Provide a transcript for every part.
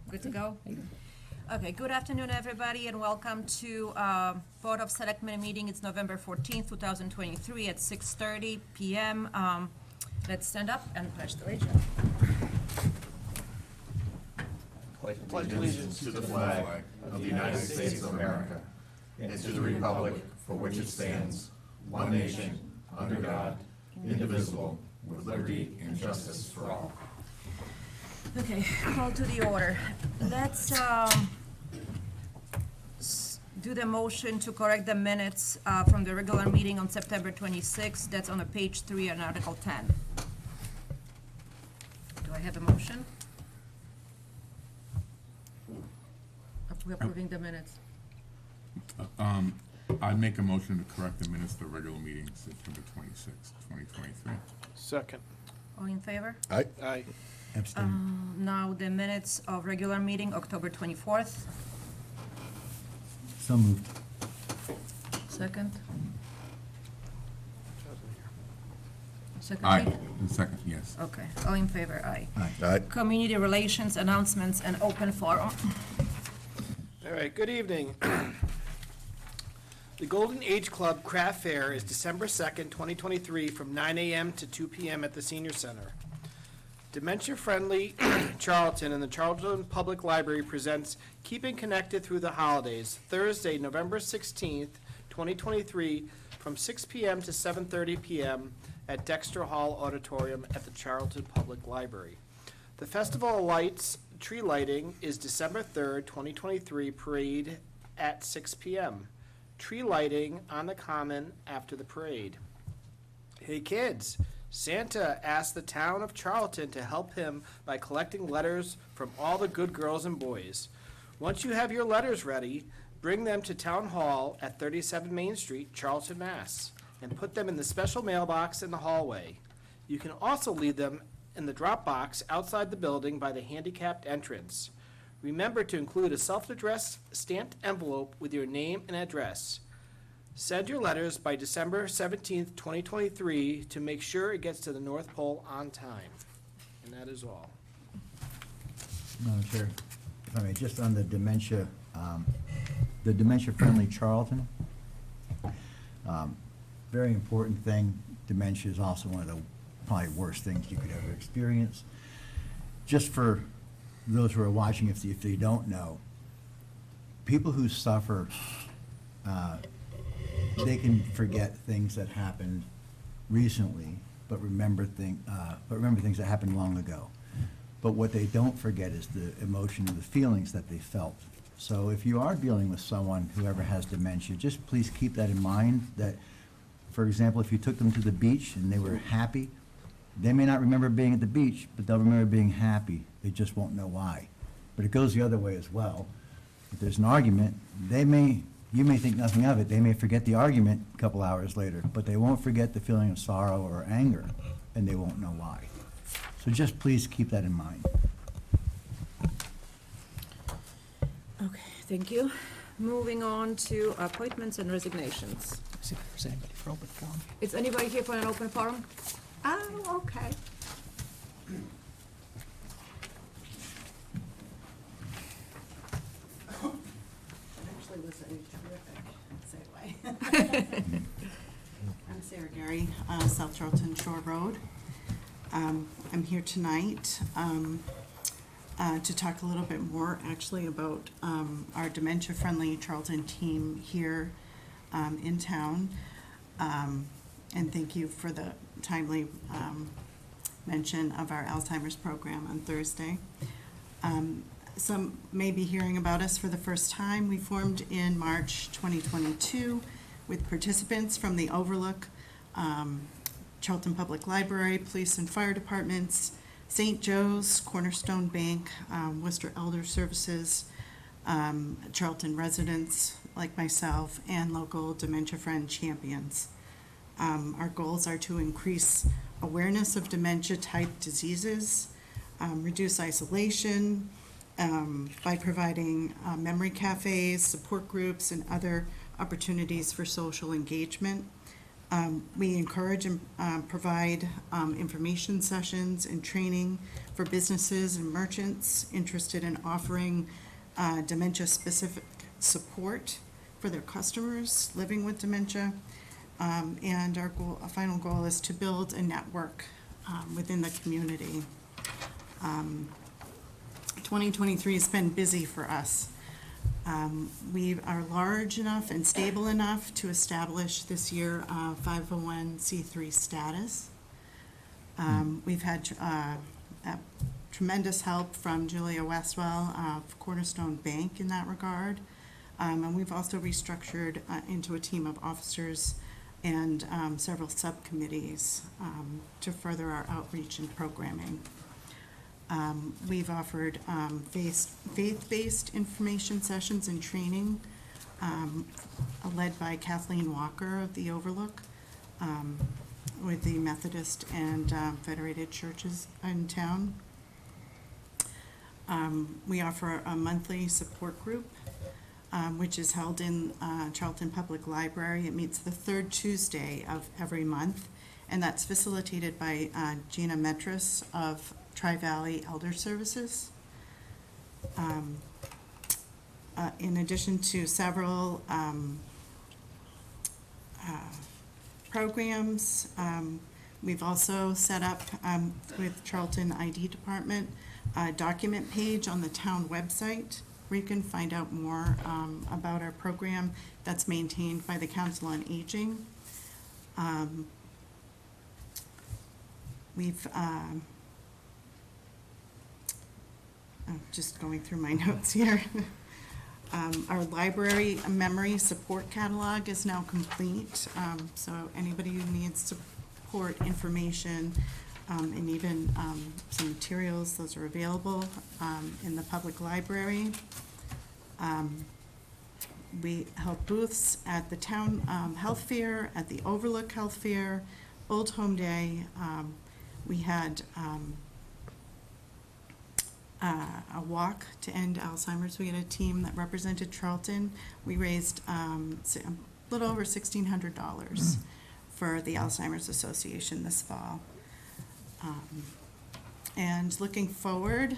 Good to go? Okay, good afternoon, everybody, and welcome to Board of Selectmen meeting. It's November 14th, 2023 at 6:30 p.m. Let's stand up and pledge the allegiance. Pledge allegiance to the flag of the United States of America and to the republic for which it stands, one nation, under God, indivisible, with liberty and justice for all. Okay, call to the order. Let's do the motion to correct the minutes from the regular meeting on September 26th. That's on page 3 and Article 10. Do I have a motion? We're approving the minutes. I'd make a motion to correct the minutes of the regular meeting, September 26th, 2023. Second. All in favor? Aye. Aye. Now the minutes of regular meeting, October 24th. So moved. Second? Second, Aye. Pete? Second, yes. Okay, all in favor, aye. Aye. Community relations, announcements, and open forum. All right, good evening. The Golden Age Club Craft Fair is December 2nd, 2023, from 9 a.m. to 2 p.m. at the Senior Center. Dementia-friendly Charlton and the Charlton Public Library presents Keeping Connected Through the Holidays, Thursday, November 16th, 2023, from 6 p.m. to 7:30 p.m. at Dexter Hall Auditorium at the Charlton Public Library. The Festival of Lights tree lighting is December 3rd, 2023, parade at 6 p.m. Tree lighting on the Common after the parade. Hey kids! Santa asked the town of Charlton to help him by collecting letters from all the good girls and boys. Once you have your letters ready, bring them to Town Hall at 37 Main Street, Charlton, Mass., and put them in the special mailbox in the hallway. You can also leave them in the drop box outside the building by the handicapped entrance. Remember to include a self-addressed stamped envelope with your name and address. Send your letters by December 17th, 2023 to make sure it gets to the North Pole on time. And that is all. Madam Chair, if I may, just on the dementia-friendly Charlton, very important thing. Dementia is also one of the probably worst things you could ever experience. Just for those who are watching, if they don't know, people who suffer, they can forget things that happened recently, but remember things that happened long ago. But what they don't forget is the emotion and the feelings that they felt. So if you are dealing with someone who ever has dementia, just please keep that in mind, that, for example, if you took them to the beach and they were happy, they may not remember being at the beach, but they'll remember being happy. They just won't know why. But it goes the other way as well. If there's an argument, you may think nothing of it. They may forget the argument a couple hours later, but they won't forget the feeling of sorrow or anger, and they won't know why. So just please keep that in mind. Okay, thank you. Moving on to appointments and resignations. See if there's anybody for open forum. Is anybody here for an open forum? Oh, okay. Actually was a terrific segue. I'm Sarah Gary, South Charlton Shore Road. I'm here tonight to talk a little bit more actually about our dementia-friendly Charlton team here in town. And thank you for the timely mention of our Alzheimer's program on Thursday. Some may be hearing about us for the first time. We formed in March 2022 with participants from the Overlook, Charlton Public Library, Police and Fire Departments, St. Joe's, Cornerstone Bank, Worcester Elder Services, Charlton residents like myself, and local Dementia Friend champions. Our goals are to increase awareness of dementia-type diseases, reduce isolation by providing memory cafes, support groups, and other opportunities for social engagement, We encourage and provide information sessions and training for businesses and merchants interested in offering dementia-specific support for their customers living with dementia. And our final goal is to build a network within the community. 2023 has been busy for us. We are large enough and stable enough to establish this year 501c3 status. We've had tremendous help from Julia Westwell of Cornerstone Bank in that regard. And we've also restructured into a team of officers and several subcommittees to further our outreach and programming. We've offered faith-based information sessions and training led by Kathleen Walker of the Overlook with the Methodist and Federated Churches in town. We offer a monthly support group which is held in Charlton Public Library. It meets the third Tuesday of every month, and that's facilitated by Gina Metris of Tri-Valley Elder Services. In addition to several programs, we've also set up with Charlton ID Department a document page on the town website where you can find out more about our program that's maintained by the Council on Aging. I'm just going through my notes here. Our library memory support catalog is now complete, so anybody who needs support information and even some materials, those are available in the public library. We held booths at the town health fair, at the Overlook Health Fair, Old Home Day. We had a walk to end Alzheimer's. We had a team that represented Charlton. We raised a little over $1,600 for the Alzheimer's Association this fall. And looking forward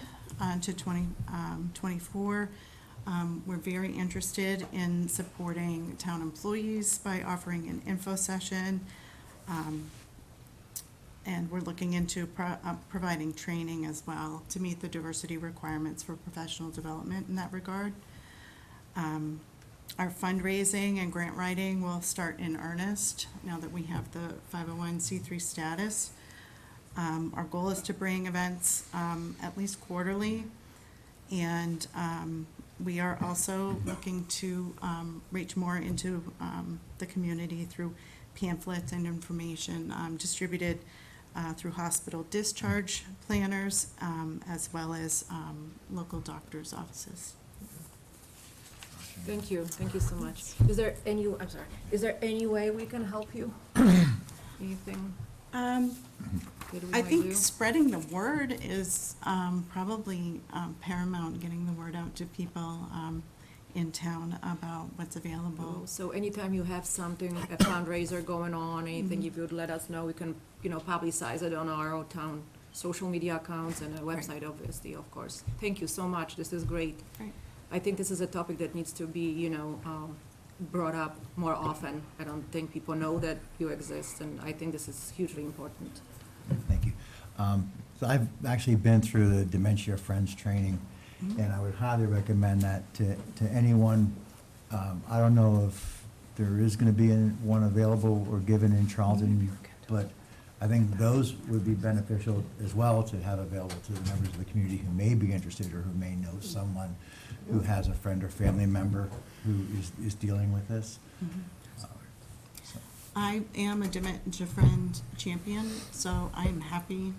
to 2024, we're very interested in supporting town employees by offering an info session. And we're looking into providing training as well to meet the diversity requirements for professional development in that regard. Our fundraising and grant writing will start in earnest now that we have the 501c3 status. Our goal is to bring events at least quarterly, and we are also looking to reach more into the community through pamphlets and information distributed through hospital discharge planners, as well as local doctors' offices. Thank you so much. Is there any way we can help you? Anything? that we I might think do? spreading the word is probably paramount, getting the word out to people in town about what's available. So anytime you have something, a fundraiser going on, anything, if you would let us know, we can, publicize it on our own town social media accounts and a website, obviously, of course. Thank you so much. This is great. Right. I think this is a topic that needs to be, brought up more often. I don't think people know that you exist, and I think this is hugely important. Thank you. So I've actually been through the Dementia Friends training, and I would highly recommend that to anyone. I don't know if there is going to be one available or given in Charlton, but I think those would be beneficial as well to have available to the members of the community who may be interested or who may know someone who has a friend or family member who is dealing with this. I am a Dementia Friend champion, so I'm happy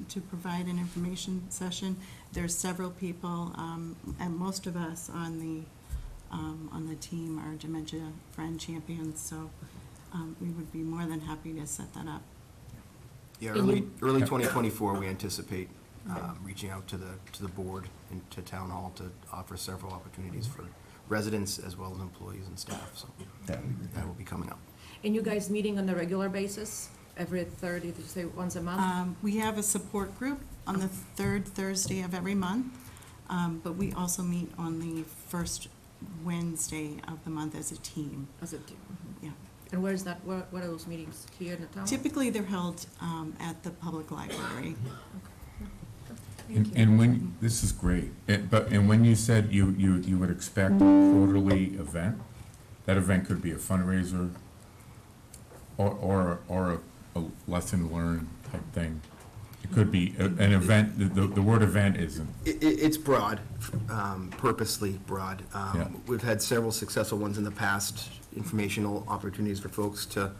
to provide an information session. There's several people, and most of us on the team are Dementia Friend champions, so we would be more than happy to set that up. Yeah, early 2024, we anticipate reaching out to the board and to town hall to offer several opportunities for residents as well as employees and staff, so That would be great. that will be coming up. And you guys meeting on a regular basis, every third, did you say once a month? We have a support group on the third Thursday of every month, but we also meet on the first Wednesday of the month as a team. As a team? Yeah. And where is that, what are those meetings, here in the town? Typically, they're held at the public library. And when, this is great, and when you said you would expect a quarterly event, that event could be a fundraiser or a lesson learned type thing. It could be an event, the word event isn't. It's broad, purposely broad. Yeah. We've had several successful ones in the past, informational opportunities for folks to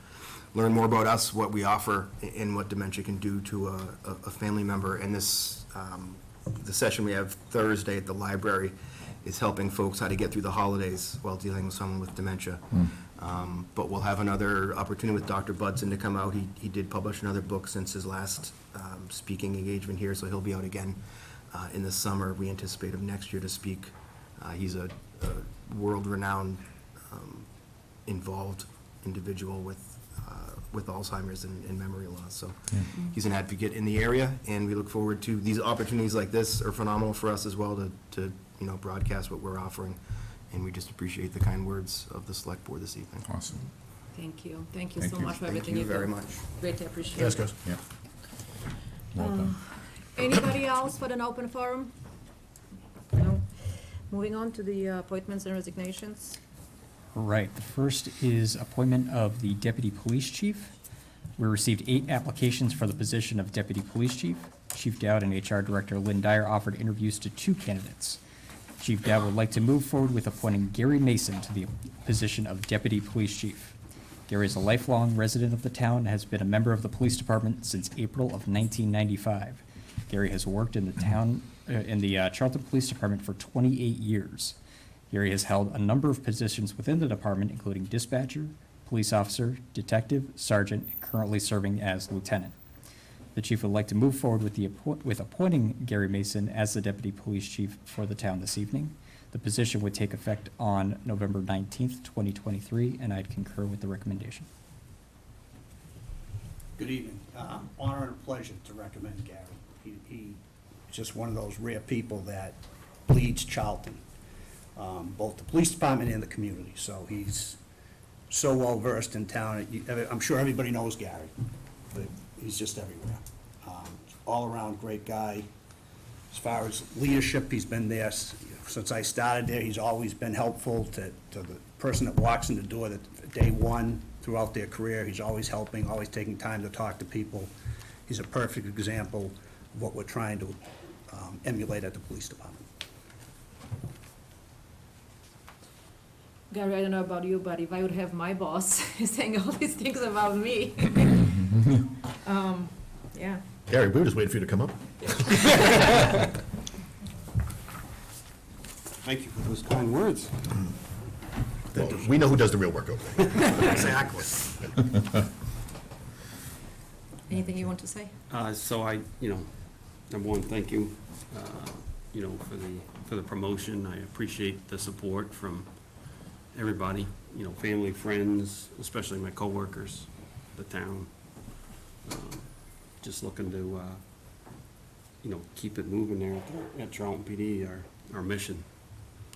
learn more about us, what we offer, and what dementia can do to a family member. And this, the session we have Thursday at the library is helping folks how to get through the holidays while dealing with someone with dementia. But we'll have another opportunity with Dr. Budson to come out. He did publish another book since his last speaking engagement here, so he'll be out again in the summer. We anticipate him next year to speak. He's a world-renowned, involved individual with Alzheimer's and memory loss. So he's an advocate in the area, and we look forward to these opportunities like this are phenomenal for us as well to broadcast what we're offering. And we just appreciate the kind words of the select board this evening. Awesome. Thank you so Thank much you. for everything you do. Thank you very much. Greatly appreciate Yes, it. guys. Yeah. Well done. Anybody else for an open forum? No? Moving on to the appointments and resignations. Right, the first is appointment of the deputy police chief. We received 8 applications for the position of deputy police chief. Chief Dowd and HR Director Lynn Dyer offered interviews to 2 candidates. Chief Dowd would like to move forward with appointing Gary Mason to the position of deputy police chief. Gary is a lifelong resident of the town and has been a member of the police department since April of 1995. Gary has worked in the town, in the Charlton Police Department for 28 years. Gary has held a number of positions within the department, including dispatcher, police officer, detective, sergeant, and currently serving as lieutenant. The chief would like to move forward with appointing Gary Mason as the deputy police chief for the town this evening. The position would take effect on November 19th, 2023, and I'd concur with the recommendation. Good evening. Honor and a pleasure to recommend Gary. He's just one of those rare people that bleeds Charlton, both the police department and the community. So he's so well versed in town. I'm sure everybody knows Gary, but he's just everywhere. All around great guy. As far as leadership, he's been there since I started there. He's always been helpful to the person that walks in the door that day one throughout their career. He's always helping, always taking time to talk to people. He's a perfect example of what we're trying to emulate at the police department. Gary, I don't know about you, but if I would have my boss saying all these things about me. Yeah. Gary, we were just waiting for you to come up. Thank you for those kind words. Well, we know who does the real work over there. Exactly. Anything you want to say? So I, number one, thank you, for the promotion. I appreciate the support from everybody, family, friends, especially my coworkers, the town. Just looking to, keep it moving there at Charlton PD, our mission,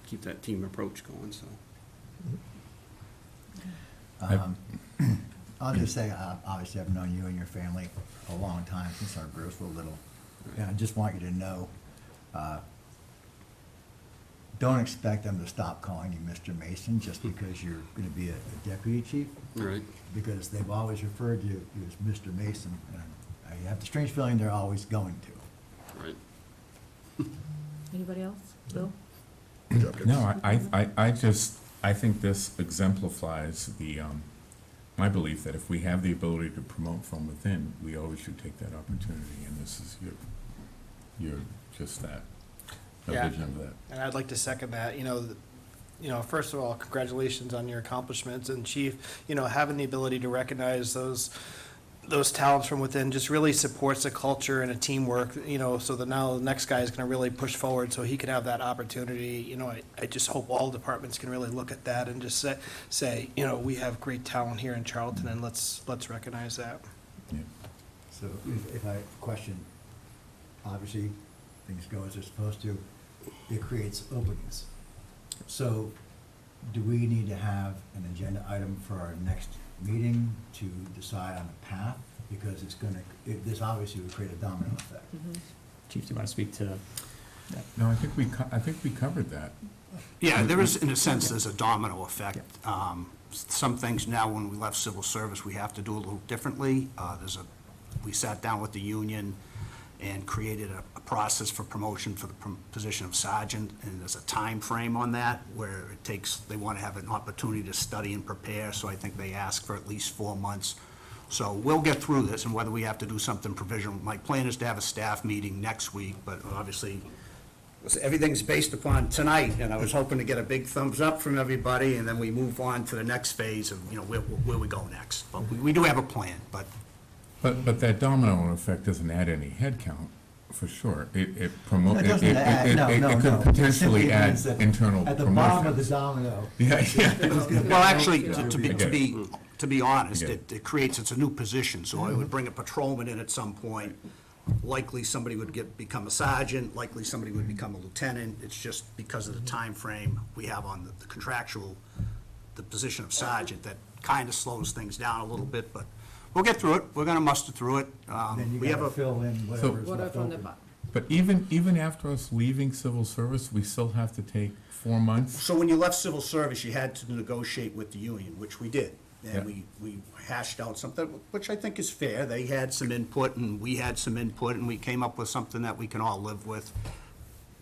keep that team approach going, so. I'll just say, obviously, I've known you and your family a long time, since our girls were little. And I just want you to know, don't expect them to stop calling you Mr. Mason just because you're gonna be a deputy chief. Right. Because they've always referred to you as Mr. Mason, and I have the strange feeling they're always going to. Right. Anybody else? Bill? Good job, kids. No, I think this exemplifies my belief that if we have the ability to promote from within, we always should take that opportunity, and this is you're just that, a Yeah. vision of that. And I'd like to second that. First of all, congratulations on your accomplishments, and Chief, having the ability to recognize those those talents from within just really supports a culture and a teamwork, so that now the next guy is gonna really push forward so he can have that opportunity. I just hope all departments can really look at that and just say, we have great talent here in Charlton, and let's recognize that. Yeah. So if I question, obviously, things go as they're supposed to, it creates openings. So do we need to have an agenda item for our next meeting to decide on a path? Because this obviously would create a domino effect. Chief, do you want to speak to that? No, I think we covered that. Yeah, there is, in a sense, there's a domino effect. Some things now, when we left civil service, we have to do a little differently. We sat down with the union and created a process for promotion for the position of sergeant, and there's a time frame on that where they want to have an opportunity to study and prepare, so I think they ask for at least 4 months. So we'll get through this, and whether we have to do something provisional, my plan is to have a staff meeting next week, but obviously, everything's based upon tonight, and I was hoping to get a big thumbs up from everybody, and then we move on to the next phase of, where we go next. But we do have a plan, but But that domino effect doesn't add any headcount, for sure. It promotes, No, it doesn't add, no. it could potentially Simply add means that internal At the bottom of the promotions. domino. Yeah. well, actually, Yeah. to be honest, Okay. it creates, it's a new position, so I would bring a patrolman in at some point. Likely, somebody would become a sergeant, likely somebody would become a lieutenant. It's just because of the time frame we have on the contractual, the position of sergeant, that kind of slows things down a little bit, but we'll get through it. We're gonna muster through it. Then you We have gotta a, fill in whatever's What left are from the open. bottom? But even after us leaving civil service, we still have to take 4 months? so when you left civil service, you had to negotiate with the union, which we did. And Yeah. we hashed out something, which I think is fair. They had some input, and we had some input, and we came up with something that we can all live with.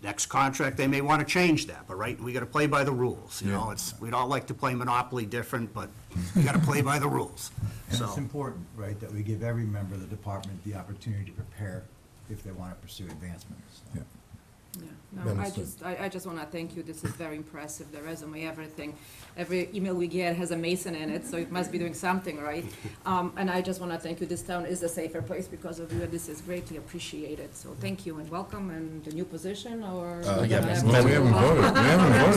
Next contract, they may want to change that, but right, we got to play by the rules, Yeah. we'd all like to play Monopoly different, but we got to play by the rules, And so. it's important, right, that we give every member of the department the opportunity to prepare if they want to pursue advancements. Yeah. Yeah, no, I just want to thank you. This is very impressive, the resume, everything. Every email we get has a Mason in it, so it must be doing something right. And I just want to thank you. This town is a safer place because of you, and this is greatly appreciated. So thank you and welcome, and the new position, or? yeah, Well, we haven't voted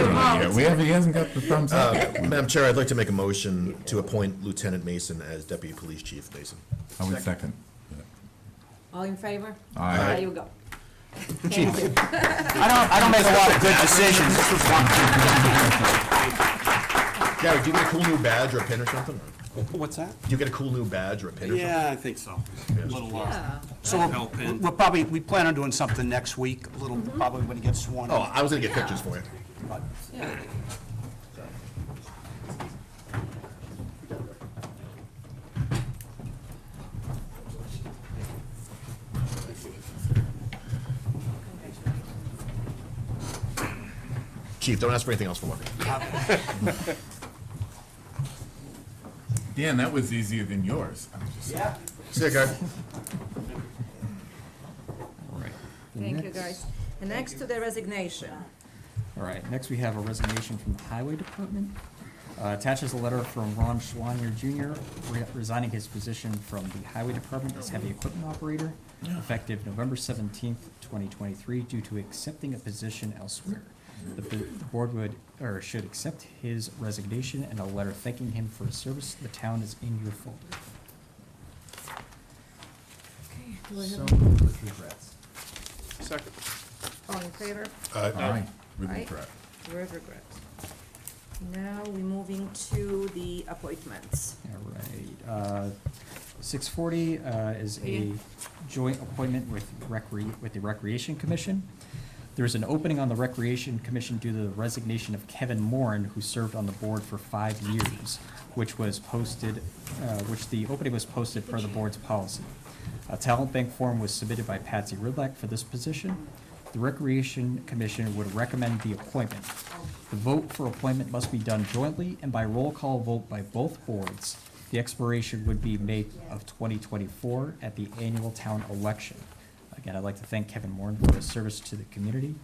on it yet. He hasn't got the thumbs up. Madam Chair, I'd like to make a motion to appoint Lieutenant Mason as Deputy Police Chief Mason. I would second. All in favor? Aye. There you go. I don't make a lot of good decisions. This was one. Gary, do you get a cool new badge or a pin or something? What's that? Do you get a cool new badge or a pin or something? Yeah, I think so. A little, Yeah. So Lapel pin. we plan on doing something next week, a little, probably when he gets sworn in. Oh, I was gonna get pictures for you. But Yeah. Chief, don't ask for anything else for work. Dan, that was easier than yours. I'm just- See you, Gary. All right. The Thank you, next- guys. And next to the resignation. All right, next we have a resignation from the Highway Department. Attaches a letter from Ron Schlonier Jr. Resigning his position from the Highway Department as heavy equipment operator, effective November 17th, 2023, due to accepting a position elsewhere. The board should accept his resignation, and a letter thanking him for his service to the town is in your folder. Okay, do I So have, moved with regrets. Second. all in favor? Aye, with Aye. regret. With regret. Now we're moving to the appointments. All right, 640 is a Yeah. joint appointment with the Recreation Commission. There's an opening on the Recreation Commission due to the resignation of Kevin Moran, who served on the board for 5 years, which the opening was posted per the board's policy. A talent bank form was submitted by Patsy Ridlack for this position. The Recreation Commission would recommend the appointment. The vote for appointment must be done jointly and by roll call vote by both boards. The expiration would be May of 2024 at the annual town election. Again, I'd like to thank Kevin Moran for his service to the community.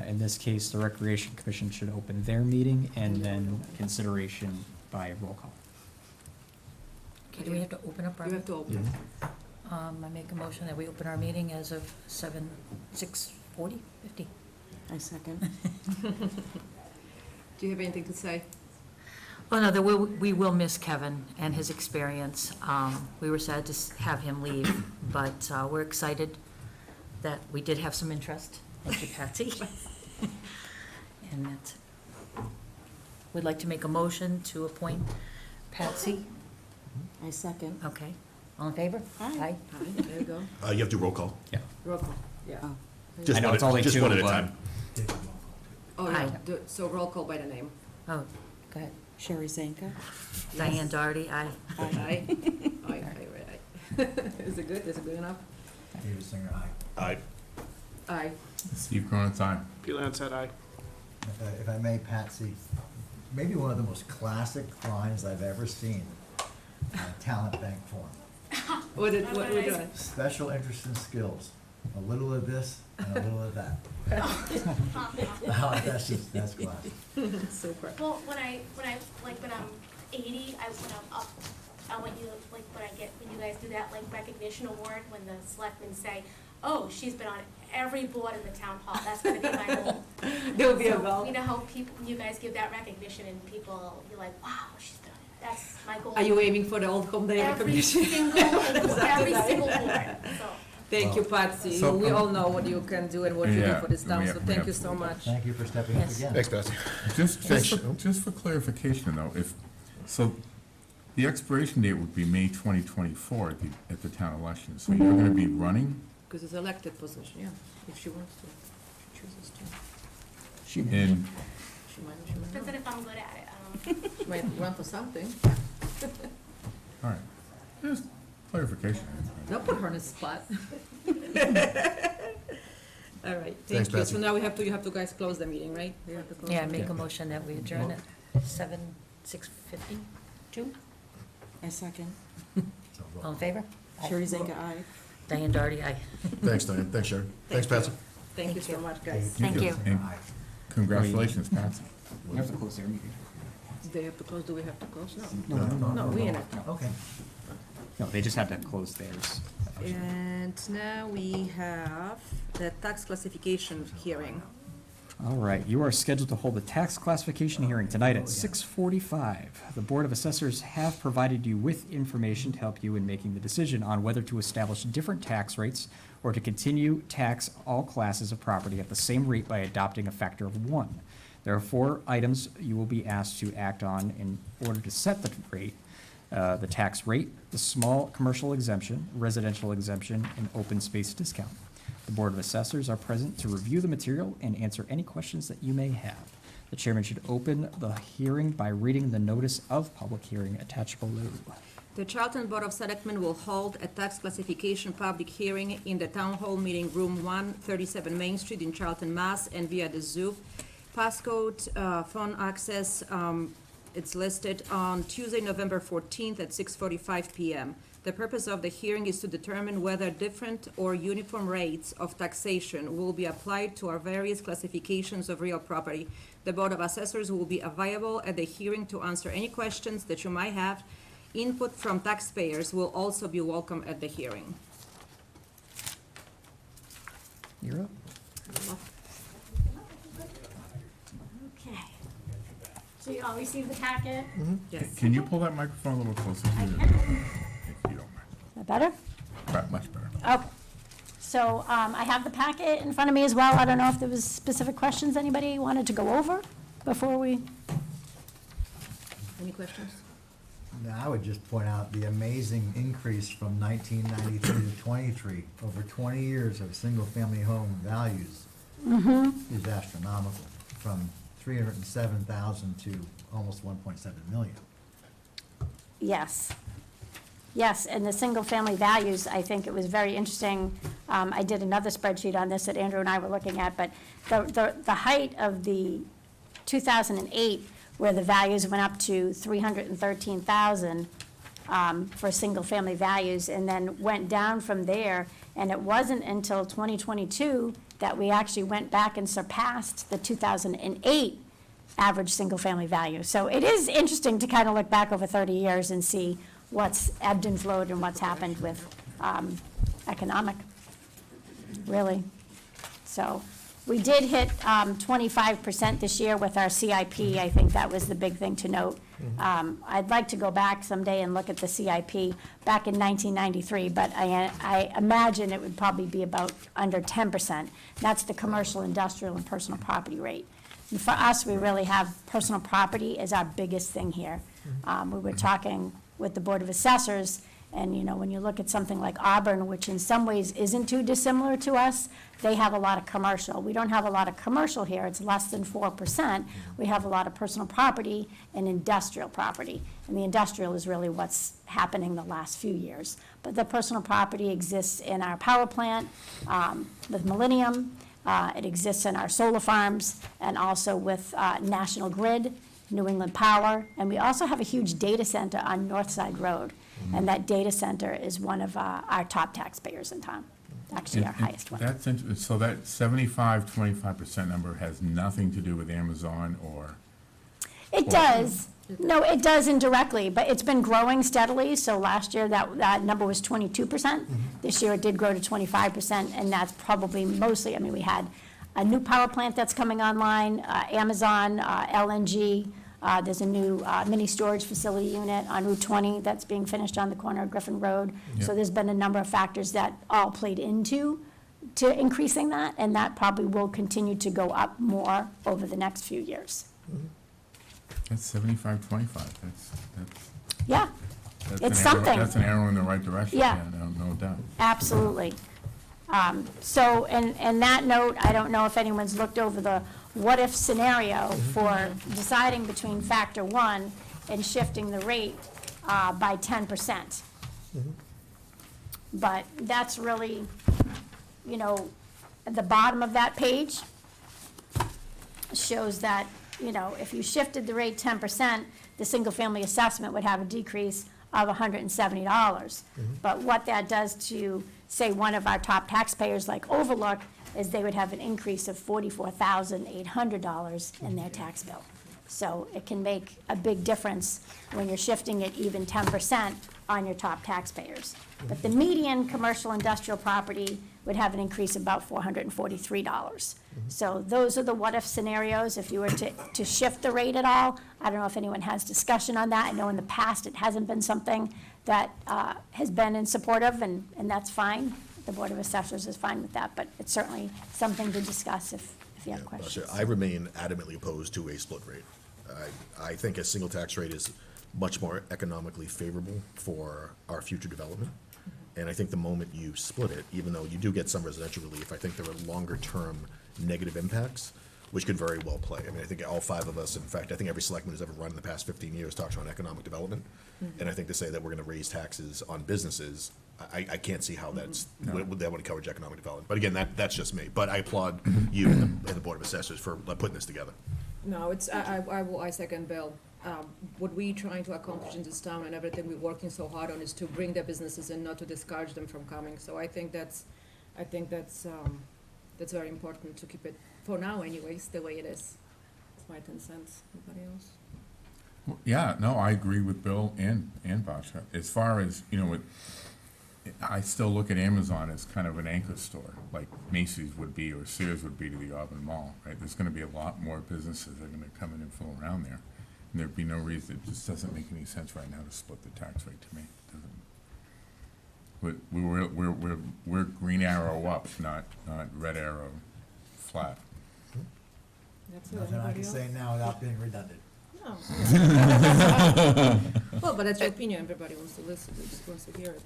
In this case, the Recreation Commission should open their meeting and then consideration by roll call. Okay, do we have to open up our? You have to open. I make a motion that we open our meeting as of 6:50. I second. Do you have anything to say? Well, no, we will miss Kevin and his experience. We were sad to have him leave, but we're excited that we did have some interest. Thank you, Patsy. And that's, we'd like to make a motion to appoint Patsy. I second. Okay. All in favor? Aye. There you go. You have to roll call. Roll call, yeah. Oh. Just I know one it's at- only just two, one at a but- time. Oh, yeah, Aye. so roll call by the name. Oh, go ahead. Sherry Zanka? Diane Doherty, aye. Aye. Aye, right. Is it good? Is it good enough? David Singer, aye. Aye. Aye. Steve Cronin, aye. Pete Lance said aye. If I may, Patsy, maybe one of the most classic lines I've ever seen in a talent bank form. What we're doing? Special interest and skills, a little of this and a little of that. That's classic. Super. Well, when I'm 80, when I'm up, when you guys do that like recognition award, when the selectmen say, "Oh, she's been on every board in the town hall," that's gonna be my goal. There will be a So, goal. you know how you guys give that recognition and people, you're like, "Wow, she's done it." That's my goal. Are you aiming for the Old Home Day Every recognition? every single board, so. Thank you, Patsy. So, We all know what you can do and what you do Yeah, for this town, we so have- thank we you have- so much. Thank you for stepping up Yes. again. Thanks, Patsy. Just for clarification though, so the expiration date would be May 2024 at the town election, so you're gonna be running? Because it's elected position, yeah, if she wants to, she chooses to. She may. And She might Depends on not. if I'm good at it. She might run for something. all right, just clarification. Don't put her on the spot. All right, Thanks, thank you. Patsy. So now you have to guys close the meeting, right? You have to close Yeah, the make a meeting. motion that we adjourn at 6:52. I second. All in favor? Aye. Sherry Zanka, aye. Diane Doherty, aye. Thanks, Diane. Thanks, Sharon. Thanks, Patsy. Thank you so much, guys. Thank you. And congratulations, Patsy. We have to close their meeting. They have to close, do we have to close? No. No, No, we in it. Okay. No, they just have to close theirs. And now we have the tax classification hearing. All right, you are scheduled to hold a tax classification hearing tonight at 6:45. The Board of Assessors have provided you with information to help you in making the decision on whether to establish different tax rates or to continue tax all classes of property at the same rate by adopting a factor of 1. There are 4 items you will be asked to act on in order to set the rate. The tax rate, the small commercial exemption, residential exemption, and open space discount. The Board of Assessors are present to review the material and answer any questions that you may have. The chairman should open the hearing by reading the notice of public hearing attached below. The Charlton Board of Selectmen will hold a tax classification public hearing in the Town Hall Meeting Room 137 Main Street in Charlton, Mass. And via the Zoom. Passcode, phone access, it's listed on Tuesday, November 14th at 6:45 PM. The purpose of the hearing is to determine whether different or uniform rates of taxation will be applied to our various classifications of real property. The Board of Assessors will be available at the hearing to answer any questions that you might have. Input from taxpayers will also be welcome at the hearing. You're up. Okay. So you all received the packet? Yes. Can you pull that microphone a little closer to you? If you don't mind. Is that better? Much better. Okay. So I have the packet in front of me as well. I don't know if there was specific questions anybody wanted to go over before we, Any questions? Now, I would just point out the amazing increase from 1993 to 23, over 20 years of single-family home values is astronomical, from 307,000 to almost 1.7 million. yes. Yes, and the single-family values, I think it was very interesting. I did another spreadsheet on this that Andrew and I were looking at, but the height of the 2008, where the values went up to 313,000 for single-family values, and then went down from there. And it wasn't until 2022 that we actually went back and surpassed the 2008 average single-family value. So it is interesting to kind of look back over 30 years and see what's ebbed and flowed and what's happened with economic, really. So we did hit 25% this year with our CIP. I think that was the big thing to note. I'd like to go back someday and look at the CIP back in 1993, but I imagine it would probably be about under 10%. That's the commercial, industrial, and personal property rate. And for us, we really have personal property as our biggest thing here. We were talking with the Board of Assessors, and, you know, when you look at something like Auburn, which in some ways isn't too dissimilar to us, they have a lot of commercial. We don't have a lot of commercial here. It's less than 4%. We have a lot of personal property and industrial property. And the industrial is really what's happening the last few years. But the personal property exists in our power plant with Millennium. It exists in our solar farms and also with National Grid, New England Power. And we also have a huge data center on Northside Road. And that data center is one of our top taxpayers in town, actually our highest one. That's so that 25% number has nothing to do with Amazon or? It does. No, it does indirectly, but it's been growing steadily. So last year, that number was 22%. This year, it did grow to 25%, and that's probably mostly, I mean, we had a new power plant that's coming online, Amazon, LNG. There's a new mini storage facility unit on Route 20 that's being finished on the corner of Griffin Road. Yep. So there's been a number of factors that all played into increasing that, and that probably will continue to go up more over the next few years. That's 75-25, Yeah, that's It's an arrow- something. That's an arrow in the right direction, Yeah. no doubt. absolutely. So, and that note, I don't know if anyone's looked over the what-if scenario for deciding between factor one and shifting the rate by 10%. But that's really, you know, at the bottom of that page shows that, you know, if you shifted the rate 10%, the single-family assessment would have a decrease of $170. But what that does to, say, one of our top taxpayers like Overlook, is they would have an increase of $44,800 in their tax bill. So it can make a big difference when you're shifting it even 10% on your top taxpayers. But the median commercial industrial property would have an increase of about $443. So those are the what-if scenarios, if you were to shift the rate at all. I don't know if anyone has discussion on that. I know in the past it hasn't been something that has been in support of, and that's fine. The Board of Assessors is fine with that, but it's certainly something to discuss if you have questions. I remain adamantly opposed to a split rate. I think a single tax rate is much more economically favorable for our future development. And I think the moment you split it, even though you do get some residential relief, I think there are longer-term negative impacts, which could very well play. I mean, I think all five of us, in fact, I think every selectman who's ever run in the past 15 years talks about economic development. And I think to say that we're gonna raise taxes on businesses, I can't see how that would encourage economic development. But again, that's just me. But I applaud you and the Board of Assessors for putting this together. No, I second Bill. What we're trying to accomplish in this town and everything we're working so hard on is to bring the businesses in, not to discourage them from coming. So I think that's very important to keep it, for now anyways, the way it is. It's my 10 cents. Anybody else? Well, yeah, no, I agree with Bill and Basha. As far as, you know, I still look at Amazon as kind of an anchor store, like Macy's would be or Sears would be to the Auburn Mall, right? There's gonna be a lot more businesses that are gonna come in and flow around there. And there'd be no reason, it just doesn't make any sense right now to split the tax rate to me. It doesn't. We're green arrow up, not red arrow flat. That's it. Nothing I Anybody can else? say now without being redundant. No. Well, but that's your opinion. Everybody wants to listen, just wants to hear it.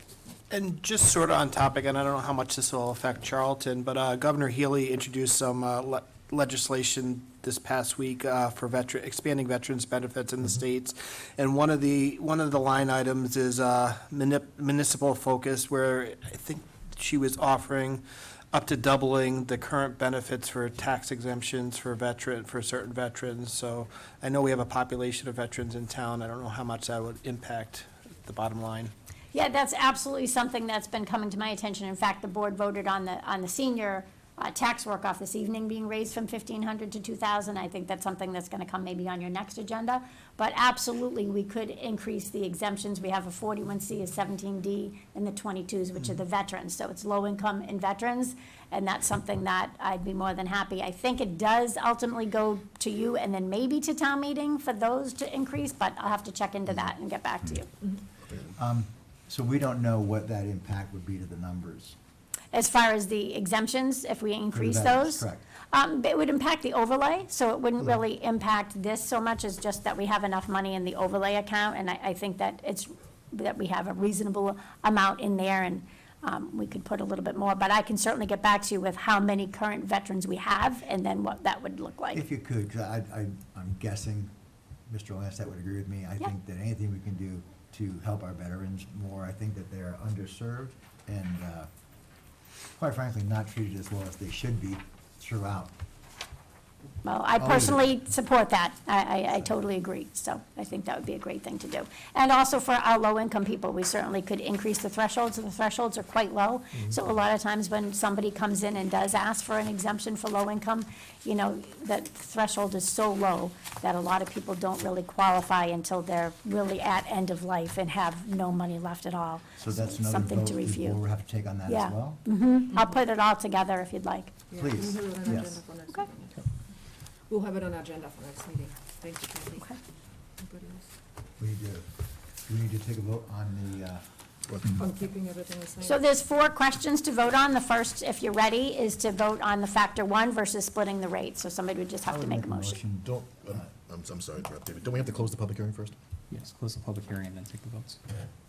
And just sort of on topic, and I don't know how much this will affect Charlton, but Governor Healy introduced some legislation this past week for expanding veterans' benefits in the states. And one of the line items is municipal focus, where I think she was offering up to doubling the current benefits for tax exemptions for certain veterans. So I know we have a population of veterans in town. I don't know how much that would impact the bottom line. Yeah, that's absolutely something that's been coming to my attention. In fact, the board voted on the senior tax work-off this evening being raised from 1,500 to 2,000. I think that's something that's gonna come maybe on your next agenda. But absolutely, we could increase the exemptions. We have a 41C, a 17D, and the 22s, which are the veterans. So it's low-income and veterans, and that's something that I'd be more than happy. I think it does ultimately go to you and then maybe to town meeting for those to increase, but I'll have to check into that and get back to you. So we don't know what that impact would be to the numbers. As far as the exemptions, if we increase veterans, those? correct. It would impact the overlay, so it wouldn't really impact this so much as just that we have enough money in the overlay account, and I think that that we have a reasonable amount in there, and we could put a little bit more, but I can certainly get back to you with how many current veterans we have, and then what that would look like. If you could, because I'm guessing Mr. Lansett would agree with me. I Yeah. think that anything we can do to help our veterans more, I think that they're underserved and, quite frankly, not treated as well as they should be throughout. Well, I personally support that. I totally agree. So I think that would be a great thing to do. And also for our low-income people, we certainly could increase the thresholds. The thresholds are quite low. So a lot of times when somebody comes in and does ask for an exemption for low income, you know, that threshold is so low that a lot of people don't really qualify until they're really at end of life and have no money left at all. So that's it's another something vote to the review. board will have to take on that Yeah. as well? I'll put it all together if you'd like. Please, yes. Okay. We'll have it on agenda for next meeting. Thank you, Kathy. Okay. Anybody else? Do we need to take a vote on the, On keeping everything the same? So there's 4 questions to vote on. The first, if you're ready, is to vote on the factor 1 versus splitting the rate. So somebody would just I have to would make a motion. Don't, I'm sorry to interrupt, David. Don't we have to close the public hearing first? Yes, close the public hearing and then take the votes.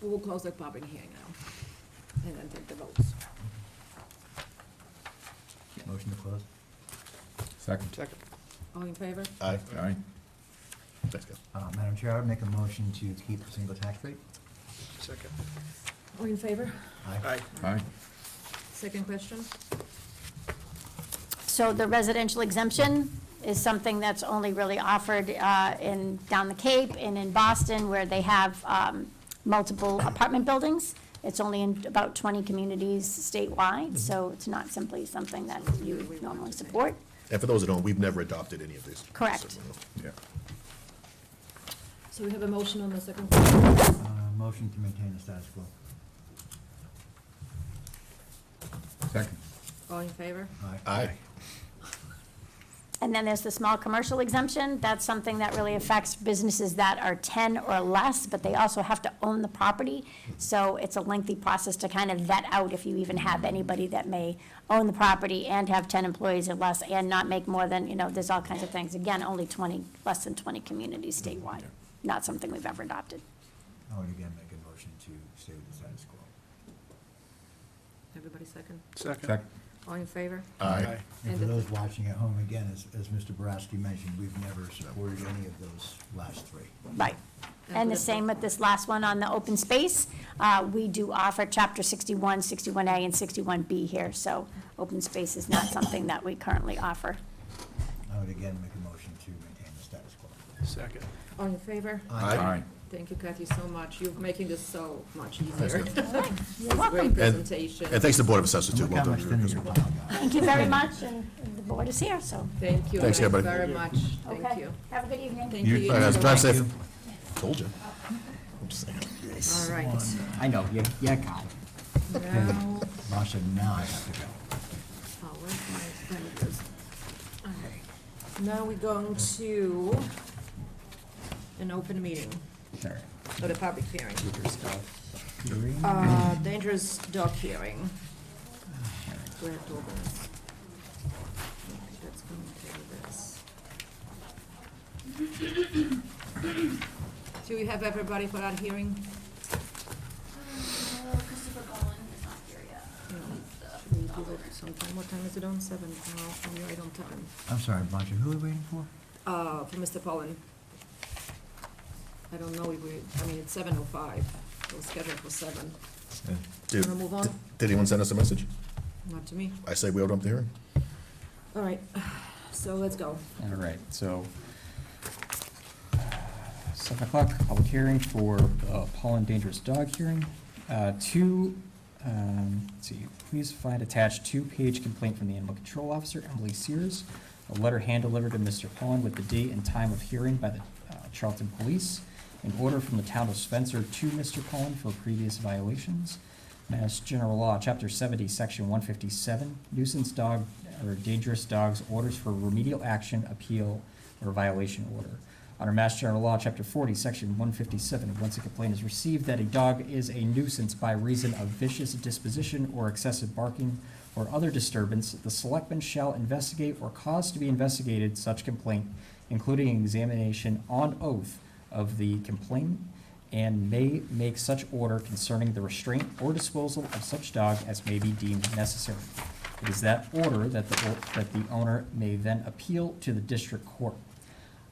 We'll close the public hearing now, and then take the votes. Motion to close? Second. Second. All in favor? Aye. Aye. Thanks, Cal. Madam Chair, I would make a motion to keep the single tax rate. Second. All in favor? Aye. Aye. Second question? So the residential exemption is something that's only really offered down the Cape and in Boston, where they have multiple apartment buildings. It's only in about 20 communities statewide, so it's not simply something that you would normally support. And for those that don't, we've never adopted any of these. Correct. So, Yeah. So we have a motion on the second question. Motion to maintain the status quo. Second. All in favor? Aye. And then there's the small commercial exemption. That's something that really affects businesses that are 10 or less, but they also have to own the property. So it's a lengthy process to kind of vet out if you even have anybody that may own the property and have 10 employees or less and not make more than, there's all kinds of things. Again, only less than 20 communities statewide. Not something we've ever adopted. I would again make a motion to stay with the status quo. Everybody second? Second. All in favor? Aye. And And for the- those watching at home, again, as Mr. Boraski mentioned, we've never supported any of those last 3. Right. And the same with this last one on the open space. We do offer Chapter 61, 61A, and 61B here, so open space is not something that we currently offer. I would again make a motion to maintain the status quo. Second. All in favor? Aye. Thank you, Kathy, so much. You're making this so much easier. Thanks, It's a great presentation. And thanks to the Board of Assessors, too. Look Well how done. much thinner your pile got. Thank you very much, and the board is here, so. Thank you Thanks, guys everybody. very much. Thank Okay. you. Have a good evening. Thank You- you. All right, guys, Bye-bye. drive safe. Told you. I'm just saying. All right. I know, yeah, got it. Now, Masha, now I have to go. oh, where's my images? All right. Now we're going to an open meeting, All right. or the public hearing. Hearing. Dangerous dog hearing. We have to open this. That's going to do this. Do we have everybody for that hearing? Christopher Bowen is not here yet. Should we do it sometime? What time is it on? 7? No, we're right on time. I'm sorry, Masha, who are we waiting for? For Mr. Pollen. I don't know if it's 7:05. It was scheduled for 7. Did Wanna move on? did anyone send us a message? Not to me. I say we open up the hearing. All right, so let's go. All right, so 7 o'clock, public hearing for Paul and Dangerous Dog hearing. 2 Let's see, please find attached two-page complaint from the animal control officer, Emily Sears, a letter hand-delivered to Mr. Pullen with the date and time of hearing by the Charlton Police, an order from the town of Spencer to Mr. Pullen for previous violations, Mass General Law, Chapter 70, Section 157, nuisance dog or dangerous dogs, orders for remedial action, appeal, or violation order. Under Mass General Law, Chapter 40, Section 157, once a complaint is received that a dog is a nuisance by reason of vicious disposition or excessive barking or other disturbance, the selectman shall investigate or cause to be investigated such complaint, including examination on oath of the complainant, and may make such order concerning the restraint or disposal of such dog as may be deemed necessary. It is that order that the owner may then appeal to the district court.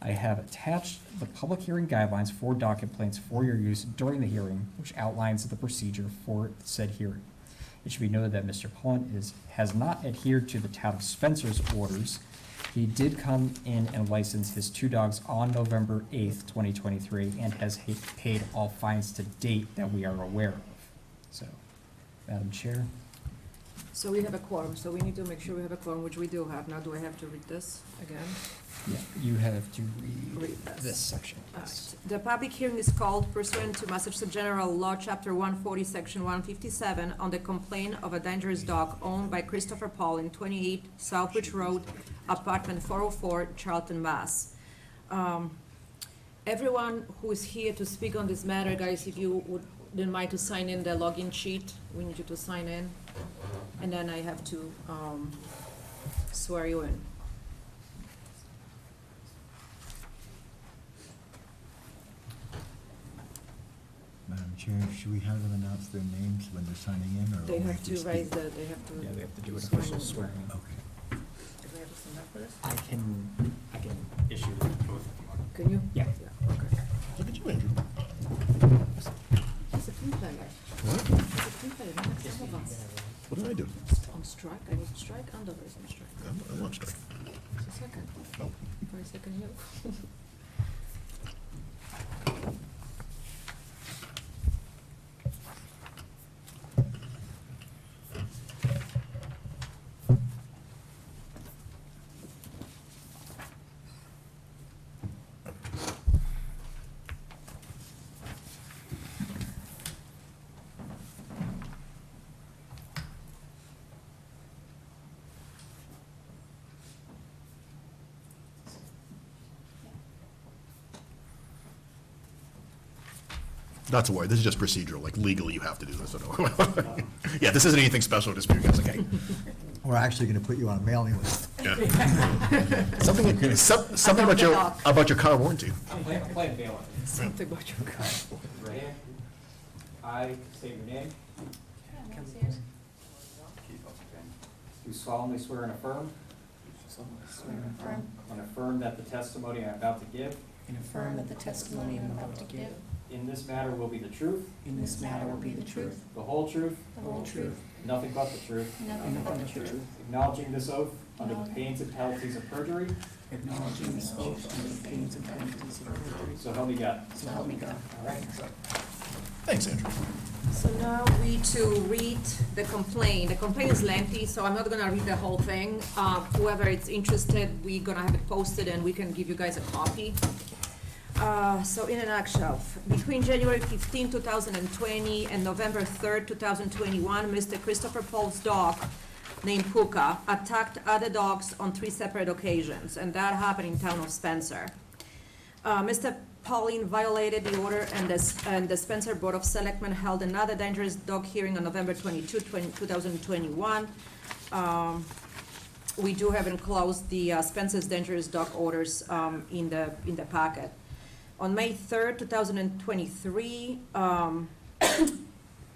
I have attached the public hearing guidelines for dog complaints for your use during the hearing, which outlines the procedure for said hearing. It should be noted that Mr. Pullen has not adhered to the town of Spencer's orders. He did come in and license his two dogs on November 8th, 2023, and has paid all fines to date that we are aware of. So, Madam Chair? So we have a quorum, so we need to make sure we have a quorum, which we do have. Now, do I have to read this again? Yeah, you have to Read read this. this section. All right. The public hearing is called pursuant to Massachusetts General Law, Chapter 140, Section 157, on the complaint of a dangerous dog owned by Christopher Paulin, 28 Southbridge Road, Apartment 404, Charlton, Mass. Everyone who is here to speak on this matter, guys, if you wouldn't mind to sign in the login sheet, we need you to sign in. And then I have to swear you in. Madam Chair, should we have them announce their names when they're signing in, or? They only have if we to raise speak? they have to. Yeah, we have to do an swear official in. swearing. Okay. Do we have to sign up for this? I can issue the oath if you want. Can you? Yeah. Okay. Look at you, Andrew. It's a team player. What? It's a team player, not like some of us. What did I do? On strike, I was on strike, and others on strike. I'm on strike. Just a second. Oh. For a second, you. Not to worry, this is just procedural, like legally you have to do this. So no. Yeah, this isn't anything special, just for you guys, okay? We're actually gonna put you on a mailing list. Yeah. Something about your car warranty. I'm playing bailiff. Something about your car. Right here. I state your name. Do solemnly swear and affirm. And affirm that the testimony I'm about to give. And affirm that the testimony I'm about to give In this matter will be the truth. in this matter will be the truth, The whole truth. the whole truth, Nothing but the truth. nothing but the truth, Acknowledging this oath under the pains and penalties of perjury. acknowledging this oath under the pains and penalties of perjury, So help me God. so help me God. All right. Thanks, Andrew. So now we to read the complaint. The complaint is lengthy, so I'm not gonna read the whole thing. Whoever is interested, we're gonna have it posted and we can give you guys a copy. So in a nutshell, between January 15, 2020 and November 3rd, 2021, Mr. Christopher Paul's dog named Puka attacked other dogs on 3 separate occasions, and that happened in town of Spencer. Mr. Pauline violated the order, and the Spencer Board of Selectmen held another dangerous dog hearing on November 22, 2021. We do have enclosed the Spencer's dangerous dog orders in the packet. On May 3rd, 2023,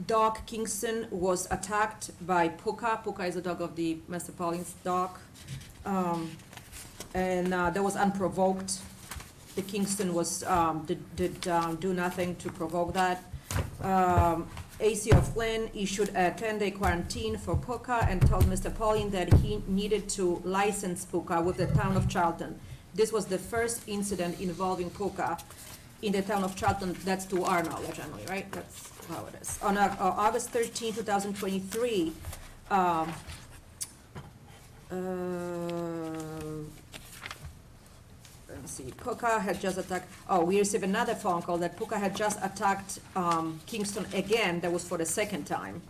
dog Kingston was attacked by Puka. Puka is a dog of the Mr. Pauline's dog. And that was unprovoked. The Kingston was, did do nothing to provoke that. AC of Flynn issued a 10-day quarantine for Puka and told Mr. Pauline that he needed to license Puka with the town of Charlton. This was the first incident involving Puka. in the town of Charlton, that's to our knowledge, Emily, right? That's how it is. On August 13, 2023, let's see, Puka had just attacked, we received another phone call that Puka had just attacked Kingston again. That was for the second time.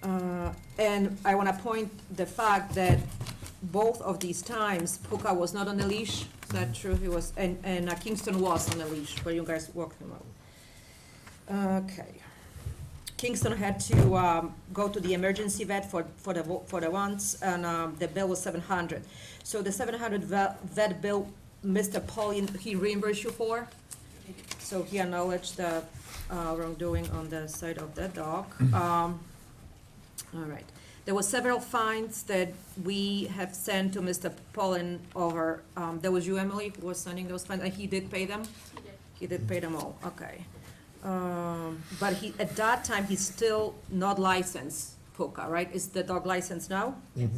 And I want to point the fact that both of these times, Puka was not on a leash. Is that true? He was, and Kingston was on a leash, where you guys walked him out. Okay. Kingston had to go to the emergency vet for the once, and the bill was $700. So the $700 vet bill, Mr. Pauline, he reimbursed you for. So he acknowledged the wrongdoing on the side of the dog. All right. There were several fines that we have sent to Mr. Pauline over, that was you, Emily, who was sending those fines, and he did pay them? He did. He did pay them all, okay. But he, at that time, he's still not licensed, Puka, right? Is the dog licensed now? Yes.